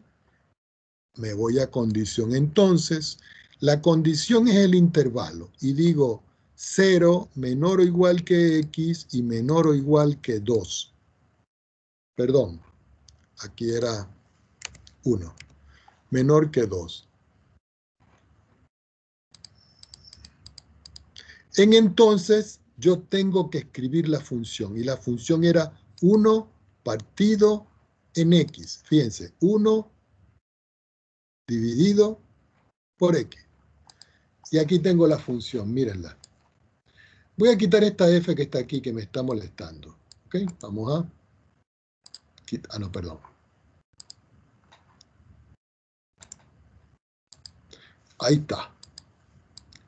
me voy a condición entonces. La condición es el intervalo y digo 0 menor o igual que x y menor o igual que 2. Perdón, aquí era 1. Menor que 2. En entonces yo tengo que escribir la función y la función era 1 partido en x. Fíjense, 1 dividido por x. Y aquí tengo la función, mírenla. Voy a quitar esta f que está aquí que me está molestando. ¿Ok? Vamos a quitar, no, perdón. Ahí está.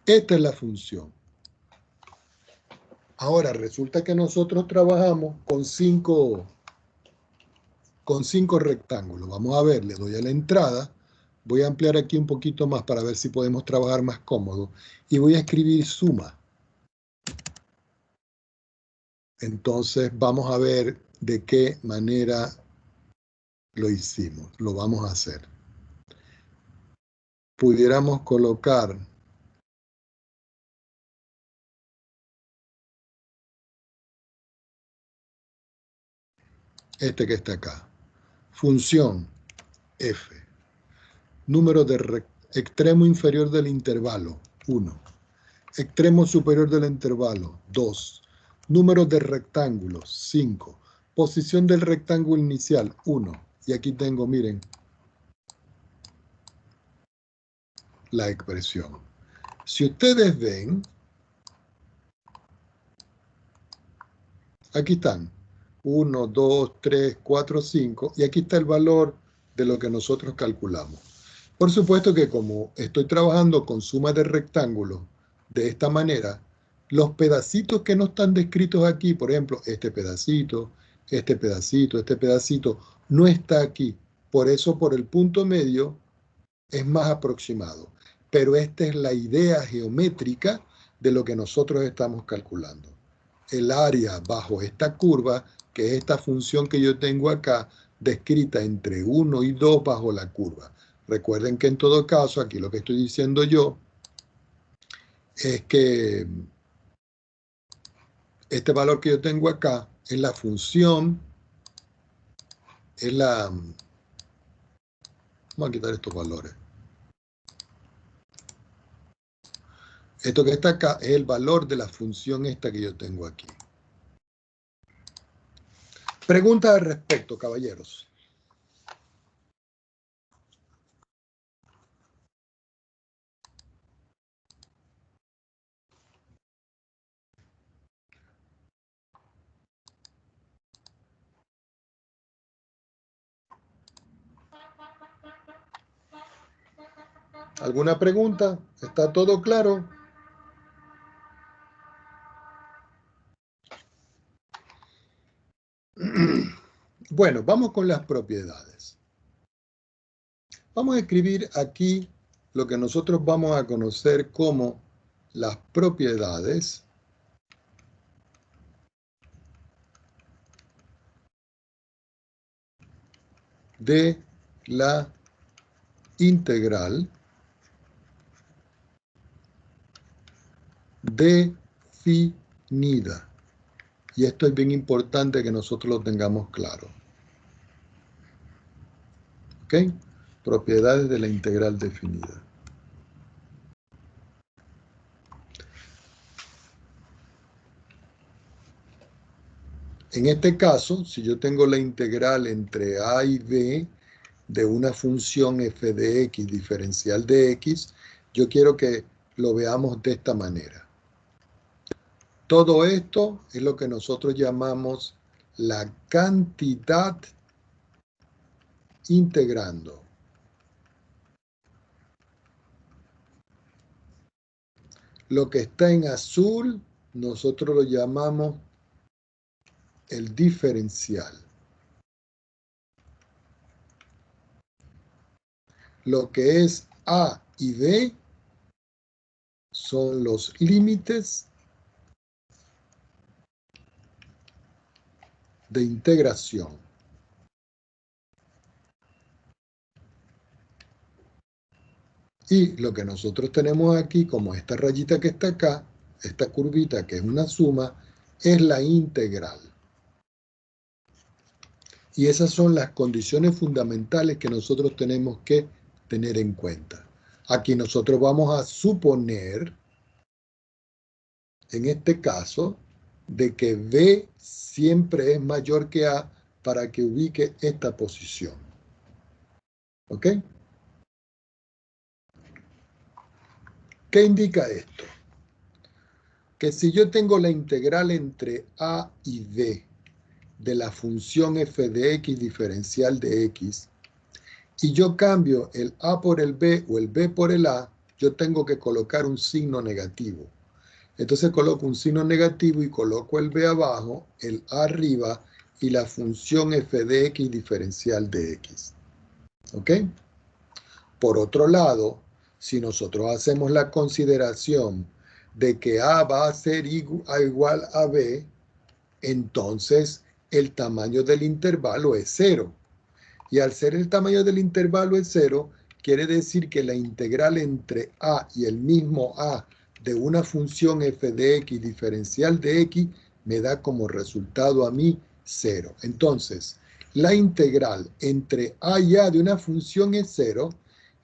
Esta es la función. Ahora resulta que nosotros trabajamos con cinco rectángulos. Vamos a ver, le doy a la entrada. Voy a ampliar aquí un poquito más para ver si podemos trabajar más cómodo. Y voy a escribir suma. Entonces vamos a ver de qué manera lo hicimos. Lo vamos a hacer. Pudiéramos colocar este que está acá. Función f. Número de extremo inferior del intervalo, 1. Extremo superior del intervalo, 2. Número de rectángulos, 5. Posición del rectángulo inicial, 1. Y aquí tengo, miren, la expresión. Si ustedes ven, aquí están, 1, 2, 3, 4, 5, y aquí está el valor de lo que nosotros calculamos. Por supuesto que como estoy trabajando con suma de rectángulos de esta manera, los pedacitos que no están descritos aquí, por ejemplo, este pedacito, este pedacito, este pedacito, no está aquí. Por eso, por el punto medio, es más aproximado. Pero esta es la idea geométrica de lo que nosotros estamos calculando. El área bajo esta curva, que es esta función que yo tengo acá, descrita entre 1 y 2 bajo la curva. Recuerden que en todo caso, aquí lo que estoy diciendo yo es que este valor que yo tengo acá es la función, vamos a quitar estos valores. Esto que está acá es el valor de la función esta que yo tengo aquí. Preguntas al respecto, caballeros. ¿Alguna pregunta? ¿Está todo claro? Bueno, vamos con las propiedades. Vamos a escribir aquí lo que nosotros vamos a conocer como las propiedades de la integral definida. Y esto es bien importante que nosotros lo tengamos claro. ¿Ok? Propiedades de la integral definida. En este caso, si yo tengo la integral entre a y b de una función f de x diferencial de x, yo quiero que lo veamos de esta manera. Todo esto es lo que nosotros llamamos la cantidad integrando. Lo que está en azul, nosotros lo llamamos el diferencial. Lo que es a y b son los límites de integración. Y lo que nosotros tenemos aquí, como esta rayita que está acá, esta curvita que es una suma, es la integral. Y esas son las condiciones fundamentales que nosotros tenemos que tener en cuenta. Aquí nosotros vamos a suponer, en este caso, de que B siempre es mayor que A para que ubique esta posición. ¿Ok? ¿Qué indica esto? Que si yo tengo la integral entre A y B de la función f de x diferencial de x, y yo cambio el a por el b o el b por el a, yo tengo que colocar un signo negativo. Entonces coloco un signo negativo y coloco el b abajo, el a arriba y la función f de x diferencial de x. ¿Ok? Por otro lado, si nosotros hacemos la consideración de que a va a ser igual a b, entonces el tamaño del intervalo es 0. Y al ser el tamaño del intervalo es 0, quiere decir que la integral entre a y el mismo a de una función f de x diferencial de x me da como resultado a mí 0. Entonces, la integral entre a y a de una función es 0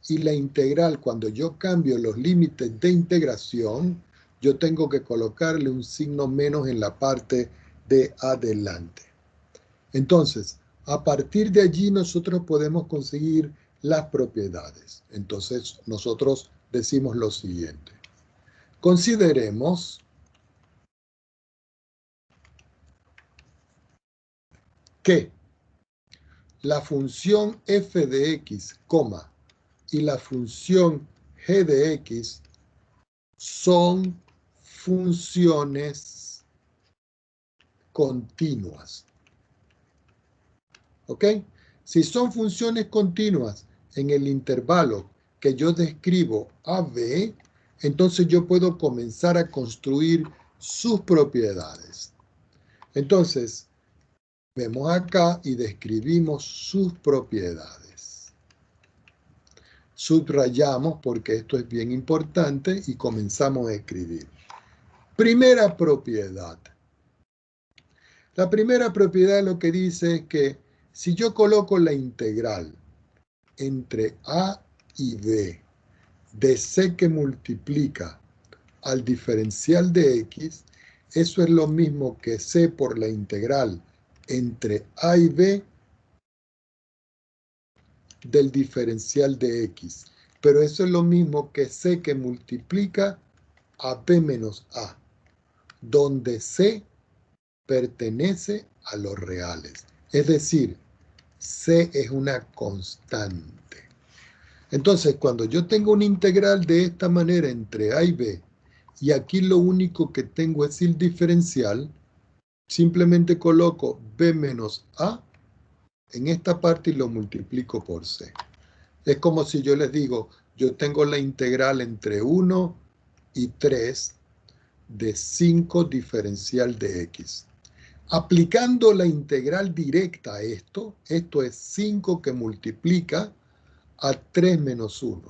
y la integral cuando yo cambio los límites de integración, yo tengo que colocarle un signo menos en la parte de adelante. Entonces, a partir de allí nosotros podemos conseguir las propiedades. Entonces, nosotros decimos lo siguiente. Consideremos que la función f de x, y la función g de x son funciones continuas. ¿Ok? Si son funciones continuas en el intervalo que yo describo AB, entonces yo puedo comenzar a construir sus propiedades. Entonces, vemos acá y describimos sus propiedades. Subrayamos porque esto es bien importante y comenzamos a escribir. Primera propiedad. La primera propiedad lo que dice es que si yo coloco la integral entre a y b de c que multiplica al diferencial de x, eso es lo mismo que c por la integral entre a y b del diferencial de x. Pero eso es lo mismo que c que multiplica a b menos a, donde c pertenece a los reales. Es decir, c es una constante. Entonces, cuando yo tengo una integral de esta manera entre a y b, y aquí lo único que tengo es el diferencial, simplemente coloco b menos a en esta parte y lo multiplico por c. Es como si yo les digo, yo tengo la integral entre 1 y 3 de 5 diferencial de x. Aplicando la integral directa a esto es 5 que multiplica a 3 menos 1.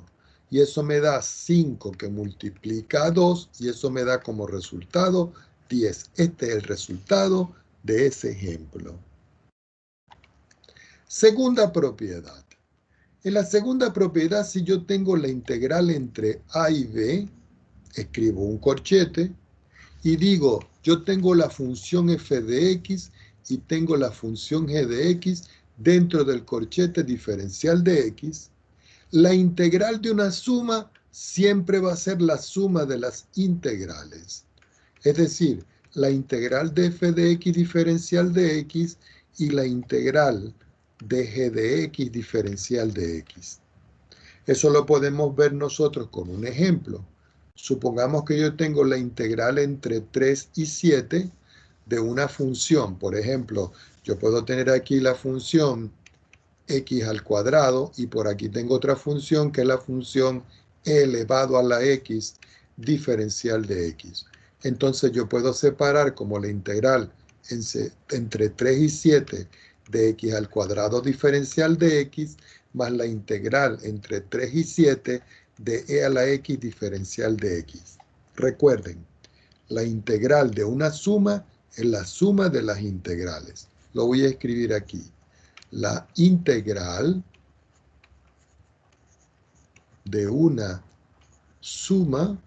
Y eso me da 5 que multiplica a 2 y eso me da como resultado 10. Este es el resultado de ese ejemplo. Segunda propiedad. En la segunda propiedad, si yo tengo la integral entre a y b, escribo un corchete y digo, yo tengo la función f de x y tengo la función g de x dentro del corchete diferencial de x, la integral de una suma siempre va a ser la suma de las integrales. Es decir, la integral de f de x diferencial de x y la integral de g de x diferencial de x. Eso lo podemos ver nosotros con un ejemplo. Supongamos que yo tengo la integral entre 3 y 7 de una función. Por ejemplo, yo puedo tener aquí la función x al cuadrado y por aquí tengo otra función que es la función e elevado a la x diferencial de x. Entonces yo puedo separar como la integral entre 3 y 7 de x al cuadrado diferencial de x más la integral entre 3 y 7 de e a la x diferencial de x. Recuerden, la integral de una suma es la suma de las integrales. Lo voy a escribir aquí. La integral de una suma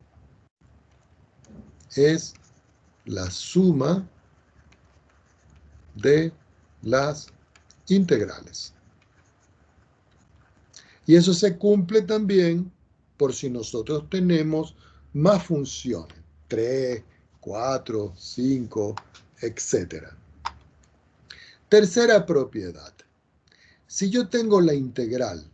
es la suma de las integrales. Y eso se cumple también por si nosotros tenemos más funciones, 3, 4, 5, etc. Tercera propiedad. Si yo tengo la integral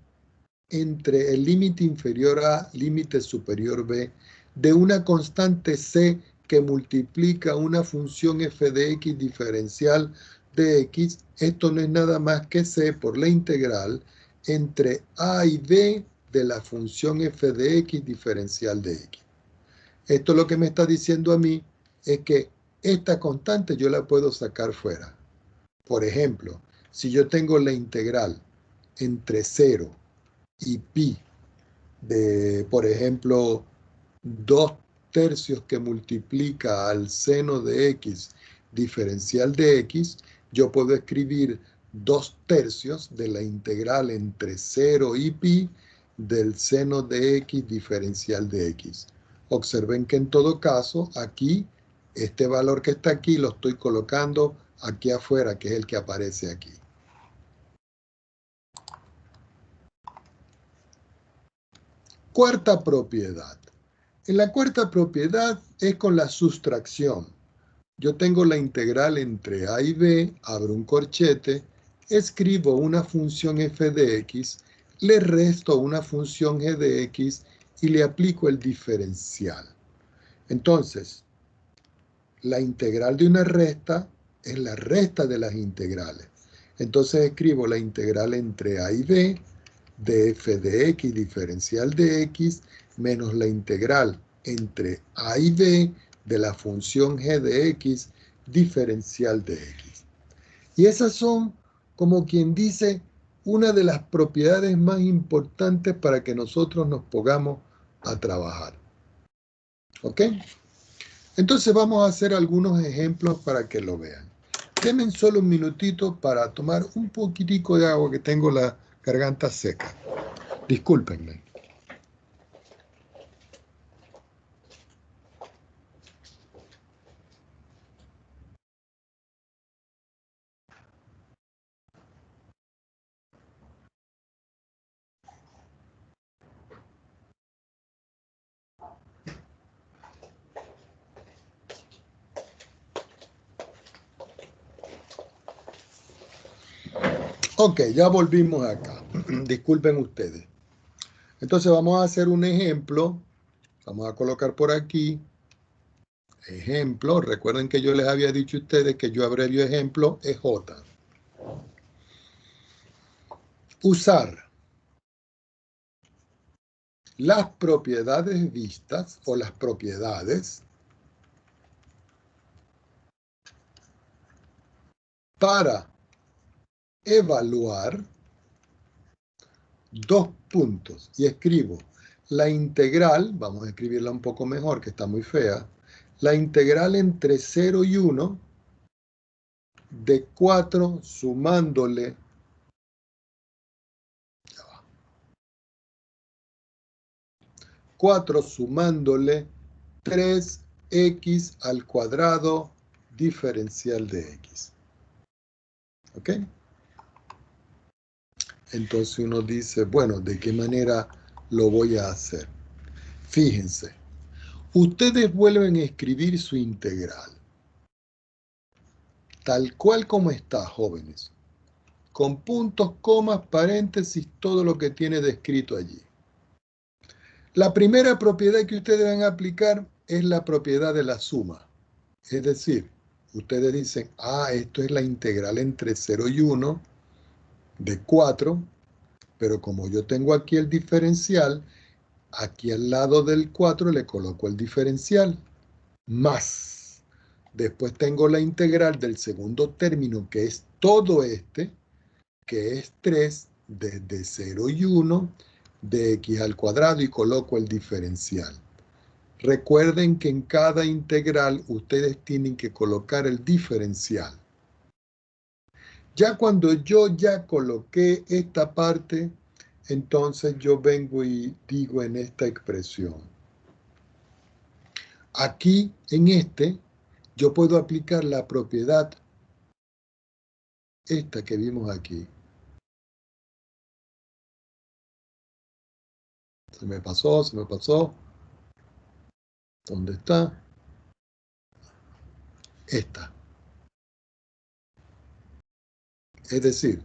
entre el límite inferior a límite superior b de una constante c que multiplica una función f de x diferencial de x, esto no es nada más que c por la integral entre a y b de la función f de x diferencial de x. Esto lo que me está diciendo a mí es que esta constante yo la puedo sacar fuera. Por ejemplo, si yo tengo la integral entre 0 y pi de, por ejemplo, 2/3 que multiplica al seno de x diferencial de x, yo puedo escribir 2/3 de la integral entre 0 y pi del seno de x diferencial de x. Observen que en todo caso, aquí, este valor que está aquí lo estoy colocando aquí afuera, que es el que aparece aquí. Cuarta propiedad. En la cuarta propiedad es con la sustracción. Yo tengo la integral entre a y b, abro un corchete, escribo una función f de x, le resto una función g de x y le aplico el diferencial. Entonces, la integral de una resta es la resta de las integrales. Entonces escribo la integral entre a y b de f de x diferencial de x menos la integral entre a y b de la función g de x diferencial de x. Y esas son, como quien dice, una de las propiedades más importantes para que nosotros nos pongamos a trabajar. ¿Ok? Entonces vamos a hacer algunos ejemplos para que lo vean. Denme solo un minutito para tomar un poquitico de agua que tengo la garganta seca. Discúlpenme. Ok, ya volvimos acá. Disculpen ustedes. Entonces vamos a hacer un ejemplo. Vamos a colocar por aquí, ejemplo. Recuerden que yo les había dicho a ustedes que yo abrevio ejemplo EJ. Usar las propiedades vistas o las propiedades para evaluar dos puntos. Y escribo la integral, vamos a escribirla un poco mejor que está muy fea, la integral entre 0 y 1 de 4 sumándole 4 sumándole 3x al cuadrado diferencial de x. ¿Ok? Entonces uno dice, bueno, ¿de qué manera lo voy a hacer? Fíjense, ustedes vuelven a escribir su integral, tal cual como está, jóvenes, con puntos, comas, paréntesis, todo lo que tiene descrito allí. La primera propiedad que ustedes van a aplicar es la propiedad de la suma. Es decir, ustedes dicen, esto es la integral entre 0 y 1 de 4, pero como yo tengo aquí el diferencial, aquí al lado del 4 le coloco el diferencial, más. Después tengo la integral del segundo término, que es todo este, que es 3 desde 0 y 1 de x al cuadrado y coloco el diferencial. Recuerden que en cada integral ustedes tienen que colocar el diferencial. Ya cuando yo ya coloqué esta parte, entonces yo vengo y digo en esta expresión. Aquí, en este, yo puedo aplicar la propiedad esta que vimos aquí. Se me pasó. ¿Dónde está? Esta. Es decir,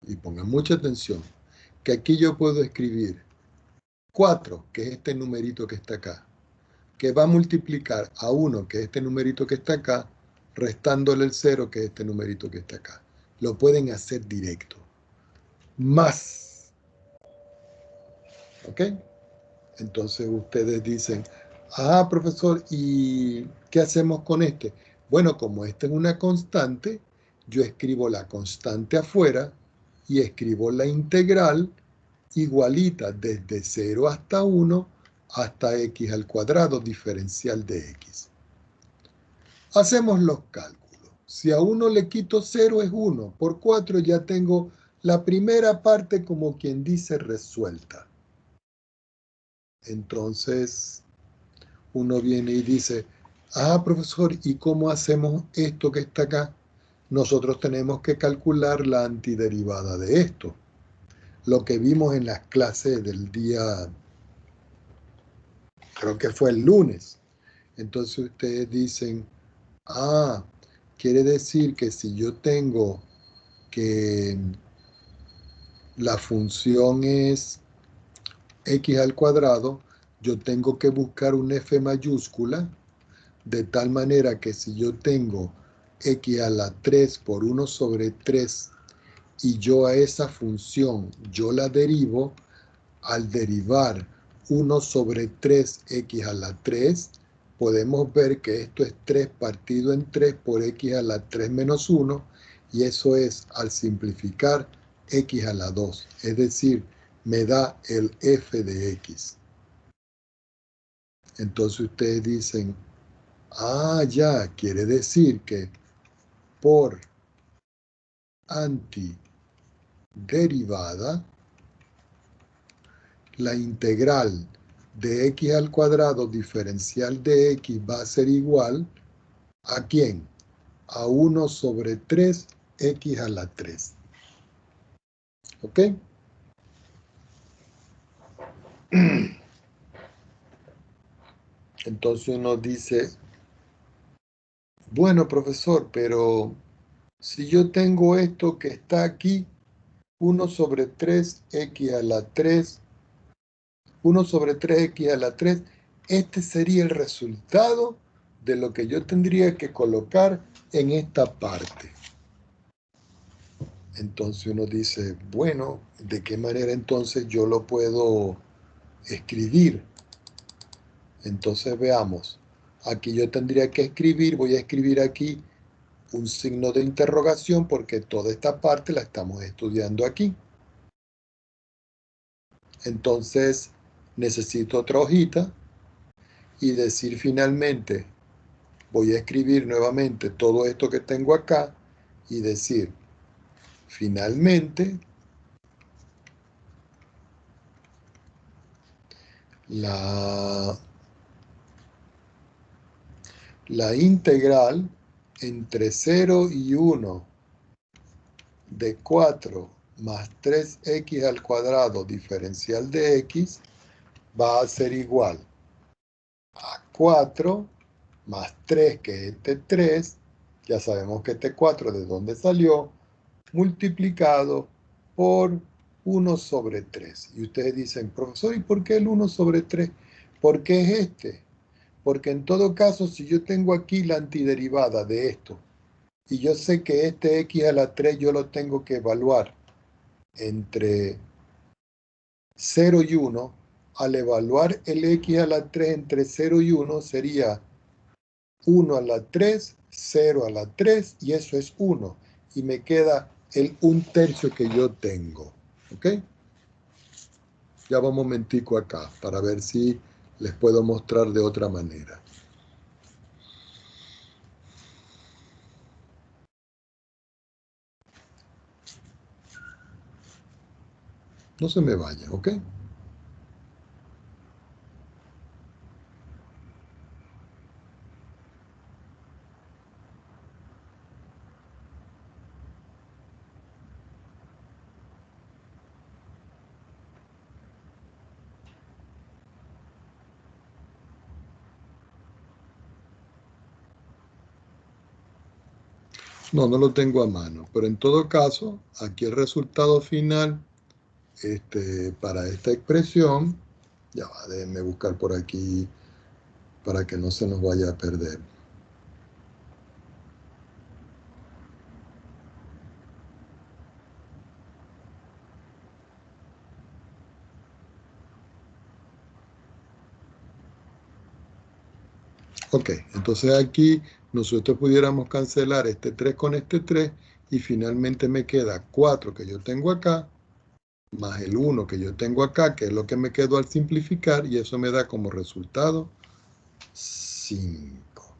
y pongan mucha atención, que aquí yo puedo escribir 4, que es este numerito que está acá, que va a multiplicar a 1, que es este numerito que está acá, restándole el 0, que es este numerito que está acá. Lo pueden hacer directo. Más. ¿Ok? Entonces ustedes dicen, profesor, ¿y qué hacemos con este? Bueno, como esta es una constante, yo escribo la constante afuera y escribo la integral igualita desde 0 hasta 1 hasta x al cuadrado diferencial de x. Hacemos los cálculos. Si a 1 le quito 0 es 1. Por 4 ya tengo la primera parte como quien dice resuelta. Entonces uno viene y dice, profesor, ¿y cómo hacemos esto que está acá? Nosotros tenemos que calcular la antiderivada de esto. Lo que vimos en las clases del día, creo que fue el lunes. Entonces ustedes dicen, quiere decir que si yo tengo que la función es x al cuadrado, yo tengo que buscar un f mayúscula, de tal manera que si yo tengo x a la 3 por 1 sobre 3 y yo a esa función yo la derivo, al derivar 1 sobre 3x a la 3, podemos ver que esto es 3 partido en 3 por x a la 3 menos 1, y eso es, al simplificar, x a la 2. Es decir, me da el f de x. Entonces ustedes dicen, ya, quiere decir que por antiderivada, la integral de x al cuadrado diferencial de x va a ser igual ¿a quién? A 1 sobre 3 x a la 3. ¿Ok? Entonces uno dice, bueno, profesor, pero si yo tengo esto que está aquí, 1 sobre 3 x a la 3, 1 sobre 3x a la 3. Este sería el resultado de lo que yo tendría que colocar en esta parte. Entonces uno dice, bueno, ¿de qué manera entonces yo lo puedo escribir? Entonces veamos. Aquí yo tendría que escribir, voy a escribir aquí un signo de interrogación porque toda esta parte la estamos estudiando aquí. Entonces necesito otra hojita y decir finalmente, voy a escribir nuevamente todo esto que tengo acá y decir, finalmente, la integral entre 0 y 1 de 4 más 3x al cuadrado diferencial de x va a ser igual a 4 más 3, que es este 3, ya sabemos que este 4 de dónde salió, multiplicado por 1 sobre 3. Y ustedes dicen, profesor, ¿y por qué el 1 sobre 3? ¿Por qué es este? Porque en todo caso, si yo tengo aquí la antiderivada de esto, y yo sé que este x a la 3 yo lo tengo que evaluar entre 0 y 1, al evaluar el x a la 3 entre 0 y 1 sería 1 a la 3, 0 a la 3, y eso es 1. Y me queda el 1/3 que yo tengo. ¿Ok? Ya va un momentico acá para ver si les puedo mostrar de otra manera. No se me vayan, ¿ok? No, no lo tengo a mano, pero en todo caso, aquí el resultado final para esta expresión, ya va, déjenme buscar por aquí para que no se nos vaya a perder. Ok, entonces aquí nosotros pudiéramos cancelar este 3 con este 3 y finalmente me queda 4 que yo tengo acá, más el 1 que yo tengo acá, que es lo que me quedó al simplificar, y eso me da como resultado 5.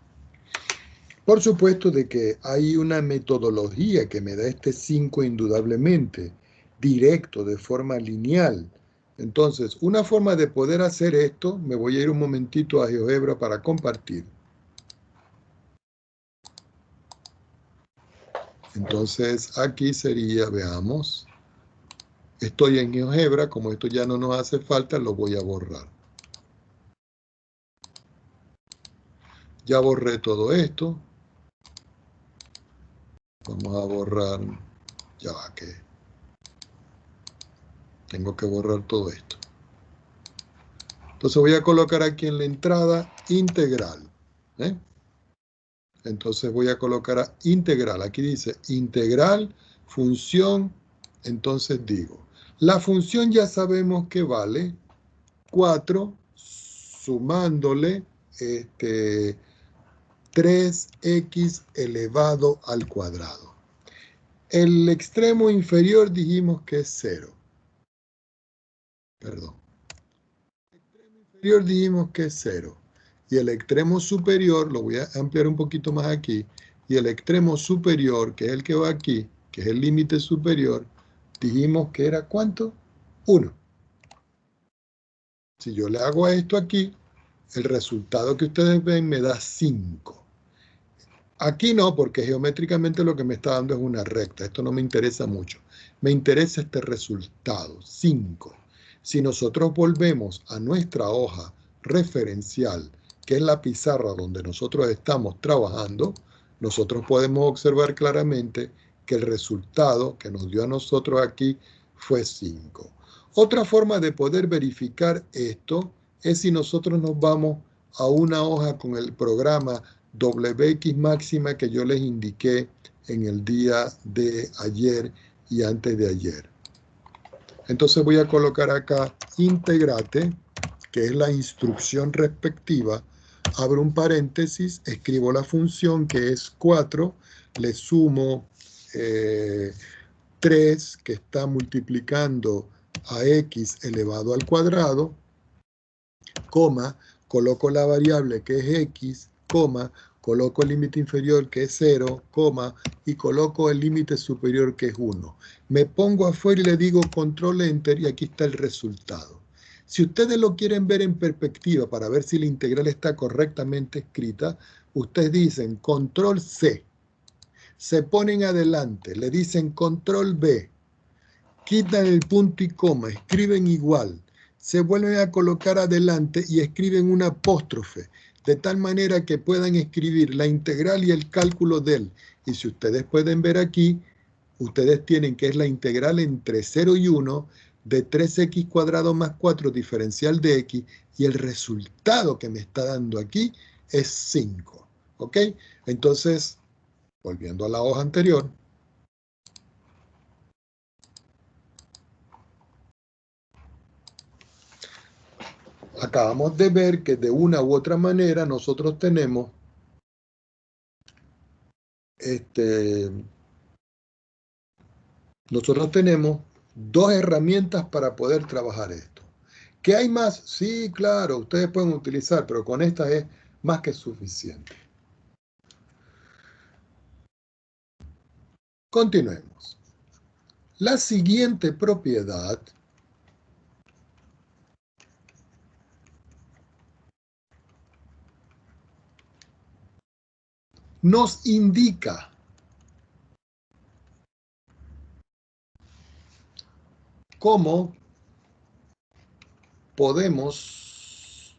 Por supuesto de que hay una metodología que me da este 5 indudablemente, directo, de forma lineal. Entonces, una forma de poder hacer esto, me voy a ir un momentito a GeoGebra para compartir. Entonces, aquí sería, veamos, estoy en GeoGebra, como esto ya no nos hace falta, lo voy a borrar. Ya borré todo esto. Vamos a borrar, ya va, que tengo que borrar todo esto. Entonces voy a colocar aquí en la entrada integral. Entonces voy a colocar a integral. Aquí dice integral, función. Entonces digo, la función ya sabemos que vale 4 sumándole 3x elevado al cuadrado. El extremo inferior dijimos que es 0. Perdón. El extremo inferior dijimos que es 0. Y el extremo superior, lo voy a ampliar un poquito más aquí, y el extremo superior, que es el que va aquí, que es el límite superior, dijimos que era ¿cuánto? 1. Si yo le hago esto aquí, el resultado que ustedes ven me da 5. Aquí no, porque geométricamente lo que me está dando es una recta. Esto no me interesa mucho. Me interesa este resultado, 5. Si nosotros volvemos a nuestra hoja referencial, que es la pizarra donde nosotros estamos trabajando, nosotros podemos observar claramente que el resultado que nos dio a nosotros aquí fue 5. Otra forma de poder verificar esto es si nosotros nos vamos a una hoja con el programa WX máxima que yo les indiqué en el día de ayer y antes de ayer. Entonces voy a colocar acá integrate, que es la instrucción respectiva, abro un paréntesis, escribo la función que es 4, le sumo 3 que está multiplicando a x elevado al cuadrado, coma, coloco la variable que es x, coma, coloco el límite inferior que es 0, coma, y coloco el límite superior que es 1. Me pongo afuera y le digo control enter y aquí está el resultado. Si ustedes lo quieren ver en perspectiva para ver si la integral está correctamente escrita, ustedes dicen control C, se ponen adelante, le dicen control B, quitan el punto y coma, escriben igual, se vuelven a colocar adelante y escriben una apóstrofe, de tal manera que puedan escribir la integral y el cálculo de él. Y si ustedes pueden ver aquí, ustedes tienen que es la integral entre 0 y 1 de 3x cuadrado más 4 diferencial de x, y el resultado que me está dando aquí es 5. ¿Ok? Entonces, volviendo a la hoja anterior, acabamos de ver que de una u otra manera nosotros tenemos dos herramientas para poder trabajar esto. ¿Qué hay más? Sí, claro, ustedes pueden utilizar, pero con esta es más que suficiente. Continuemos. La siguiente propiedad nos indica cómo podemos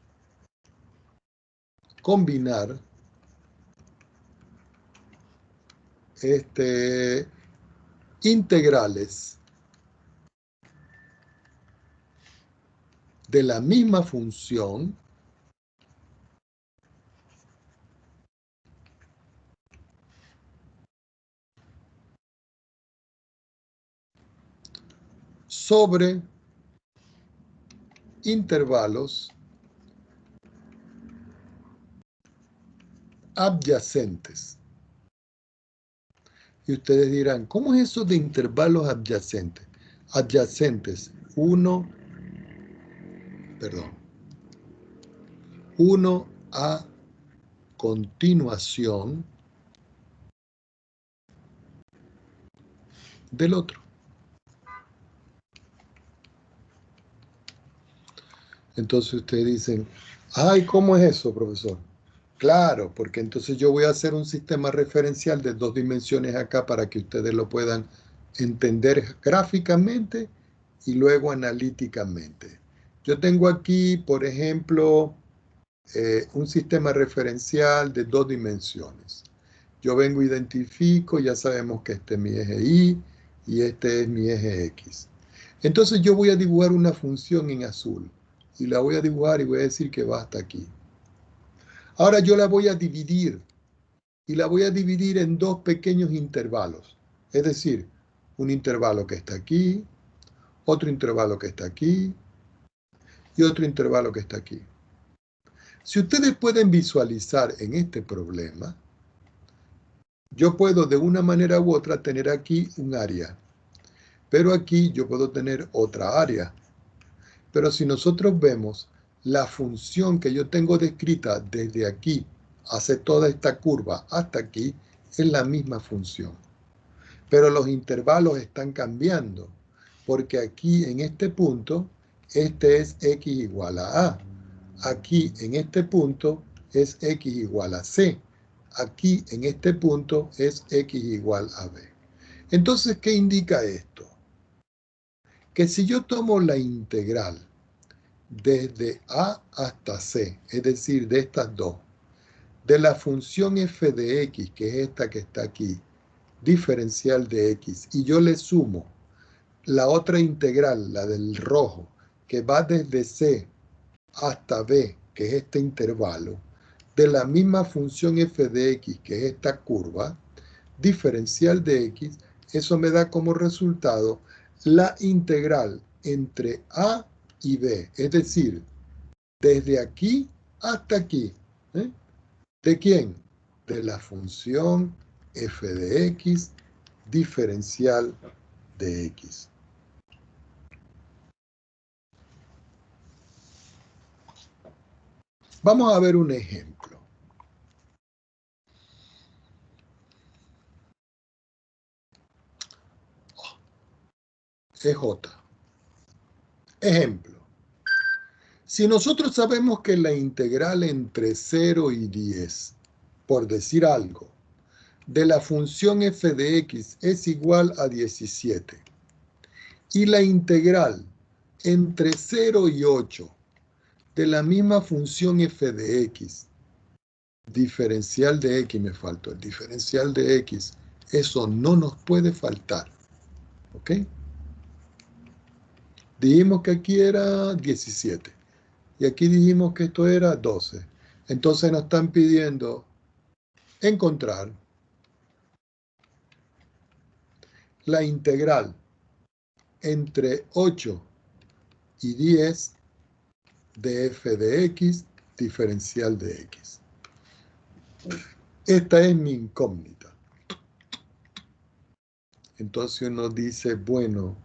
combinar integrales de la misma función sobre intervalos adyacentes. Y ustedes dirán, ¿cómo es eso de intervalos adyacentes? Adyacentes, uno a continuación del otro. Entonces ustedes dicen, ay, ¿cómo es eso, profesor? Claro, porque entonces yo voy a hacer un sistema referencial de 2 dimensiones acá para que ustedes lo puedan entender gráficamente y luego analíticamente. Yo tengo aquí, por ejemplo, un sistema referencial de 2 dimensiones. Yo vengo, identifico, ya sabemos que este es mi eje Y y este es mi eje X. Entonces yo voy a dibujar una función en azul y la voy a dibujar y voy a decir que va hasta aquí. Ahora yo la voy a dividir y la voy a dividir en 2 pequeños intervalos. Es decir, un intervalo que está aquí, otro intervalo que está aquí y otro intervalo que está aquí. Si ustedes pueden visualizar en este problema, yo puedo de una manera u otra tener aquí un área, pero aquí yo puedo tener otra área. Pero si nosotros vemos la función que yo tengo descrita desde aquí, hace toda esta curva hasta aquí, es la misma función. Pero los intervalos están cambiando, porque aquí en este punto, este es x igual a a. Aquí en este punto es x igual a c. Aquí en este punto es x igual a b. Entonces, ¿qué indica esto? Que si yo tomo la integral desde a hasta c, es decir, de estas dos, de la función f de x, que es esta que está aquí, diferencial de x, y yo le sumo la otra integral, la del rojo, que va desde C hasta B, que es este intervalo, de la misma función f de x, que es esta curva diferencial de x, eso me da como resultado la integral entre a y b, es decir, desde aquí hasta aquí. ¿De quién? De la función f de x diferencial de x. Vamos a ver un ejemplo. EJ. Ejemplo. Si nosotros sabemos que la integral entre 0 y 10, por decir algo, de la función f de x es igual a 17, y la integral entre 0 y 8 de la misma función f de x, diferencial de x, me faltó el diferencial de x, eso no nos puede faltar. ¿Ok? Dijimos que aquí era 17 y aquí dijimos que esto era 12. Entonces nos están pidiendo encontrar la integral entre 8 y 10 de f de x diferencial de x. Esta es mi incógnita. Entonces uno dice, bueno,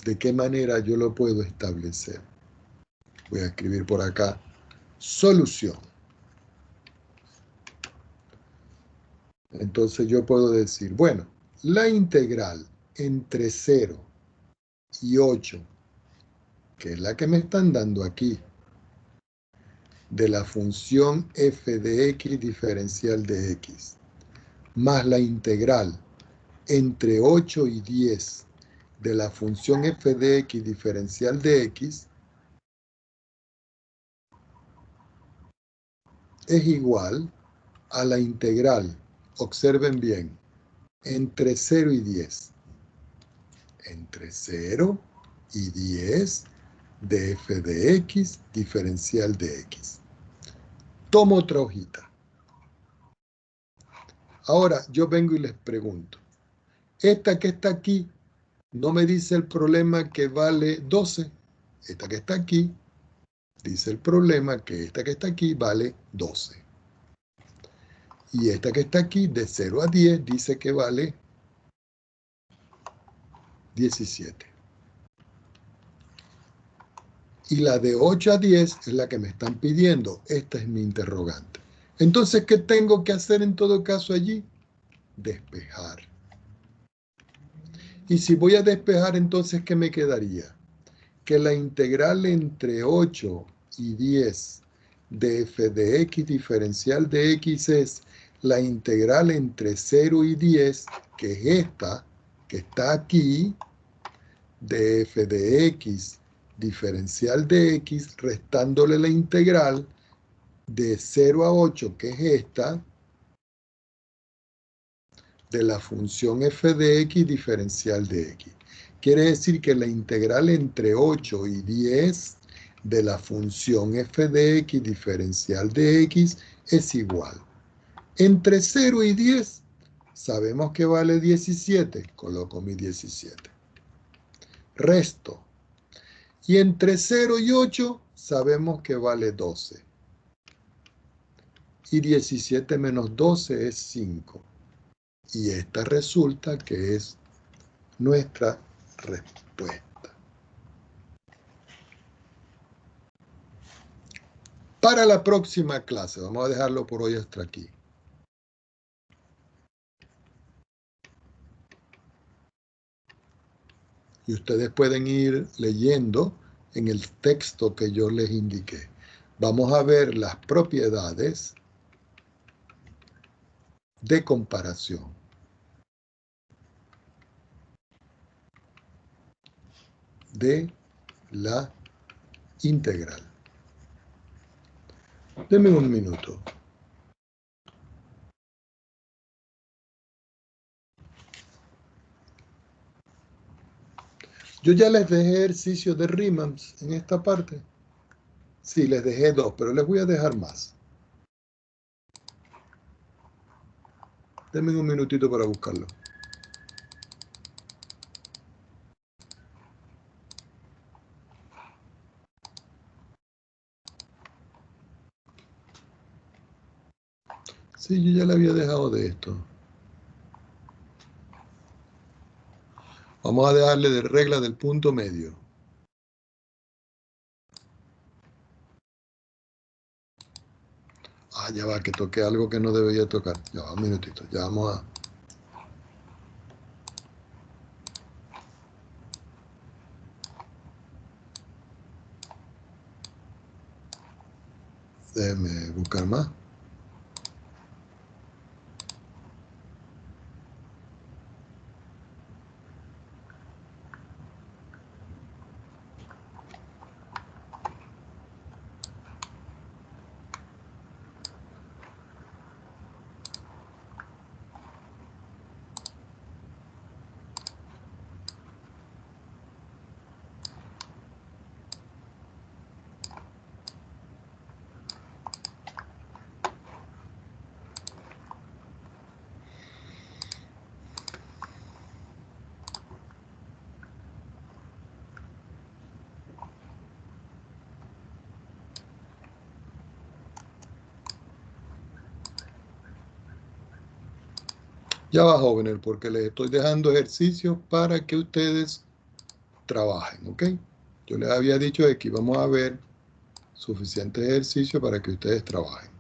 ¿de qué manera yo lo puedo establecer? Voy a escribir por acá, solución. Entonces yo puedo decir, bueno, la integral entre 0 y 8, que es la que me están dando aquí, de la función f de x diferencial de x, más la integral entre 8 y 10 de la función f de x diferencial de x, es igual a la integral, observen bien, entre 0 y 10. Entre 0 y 10 de f de x diferencial de x. Tomo otra hojita. Ahora yo vengo y les pregunto, esta que está aquí no me dice el problema que vale 12. Esta que está aquí dice el problema que esta que está aquí vale 12. Y esta que está aquí, de 0 a 10, dice que vale 17. Y la de 8 a 10 es la que me están pidiendo. Esta es mi interrogante. Entonces, ¿qué tengo que hacer en todo caso allí? Despejar. Y si voy a despejar, entonces, ¿qué me quedaría? Que la integral entre 8 y 10 de f de x diferencial de x es la integral entre 0 y 10, que es esta, que está aquí, de f de x diferencial de x, restándole la integral de 0 a 8, que es esta, de la función f de x diferencial de x. Quiere decir que la integral entre 8 y 10 de la función f de x diferencial de x es igual. Entre 0 y 10 sabemos que vale 17. Coloco mi 17. Resto. Y entre 0 y 8 sabemos que vale 12. Y 17 menos 12 es 5. Y esta resulta que es nuestra respuesta. Para la próxima clase, vamos a dejarlo por hoy hasta aquí. Y ustedes pueden ir leyendo en el texto que yo les indiqué. Vamos a ver las propiedades de comparación de la integral. Deme un minuto. Yo ya les dejé ejercicios de Riemann en esta parte. Sí, les dejé 2, pero les voy a dejar más. Denme un minutito para buscarlo. Sí, yo ya le había dejado de esto. Vamos a dejarle de regla del punto medio. Ah, ya va, que toqué algo que no debería tocar. Ya va, un minutito. Ya vamos a... Déjeme buscar más. Ya va, jóvenes, porque les estoy dejando ejercicios para que ustedes trabajen, ¿ok? Yo les había dicho que íbamos a ver suficientes ejercicios para que ustedes trabajen.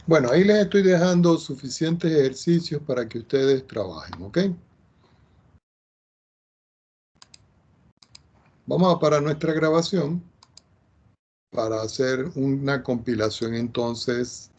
Bueno, ahí les estoy dejando suficientes ejercicios para que ustedes trabajen, ¿ok? Vamos a parar nuestra grabación para hacer una compilación entonces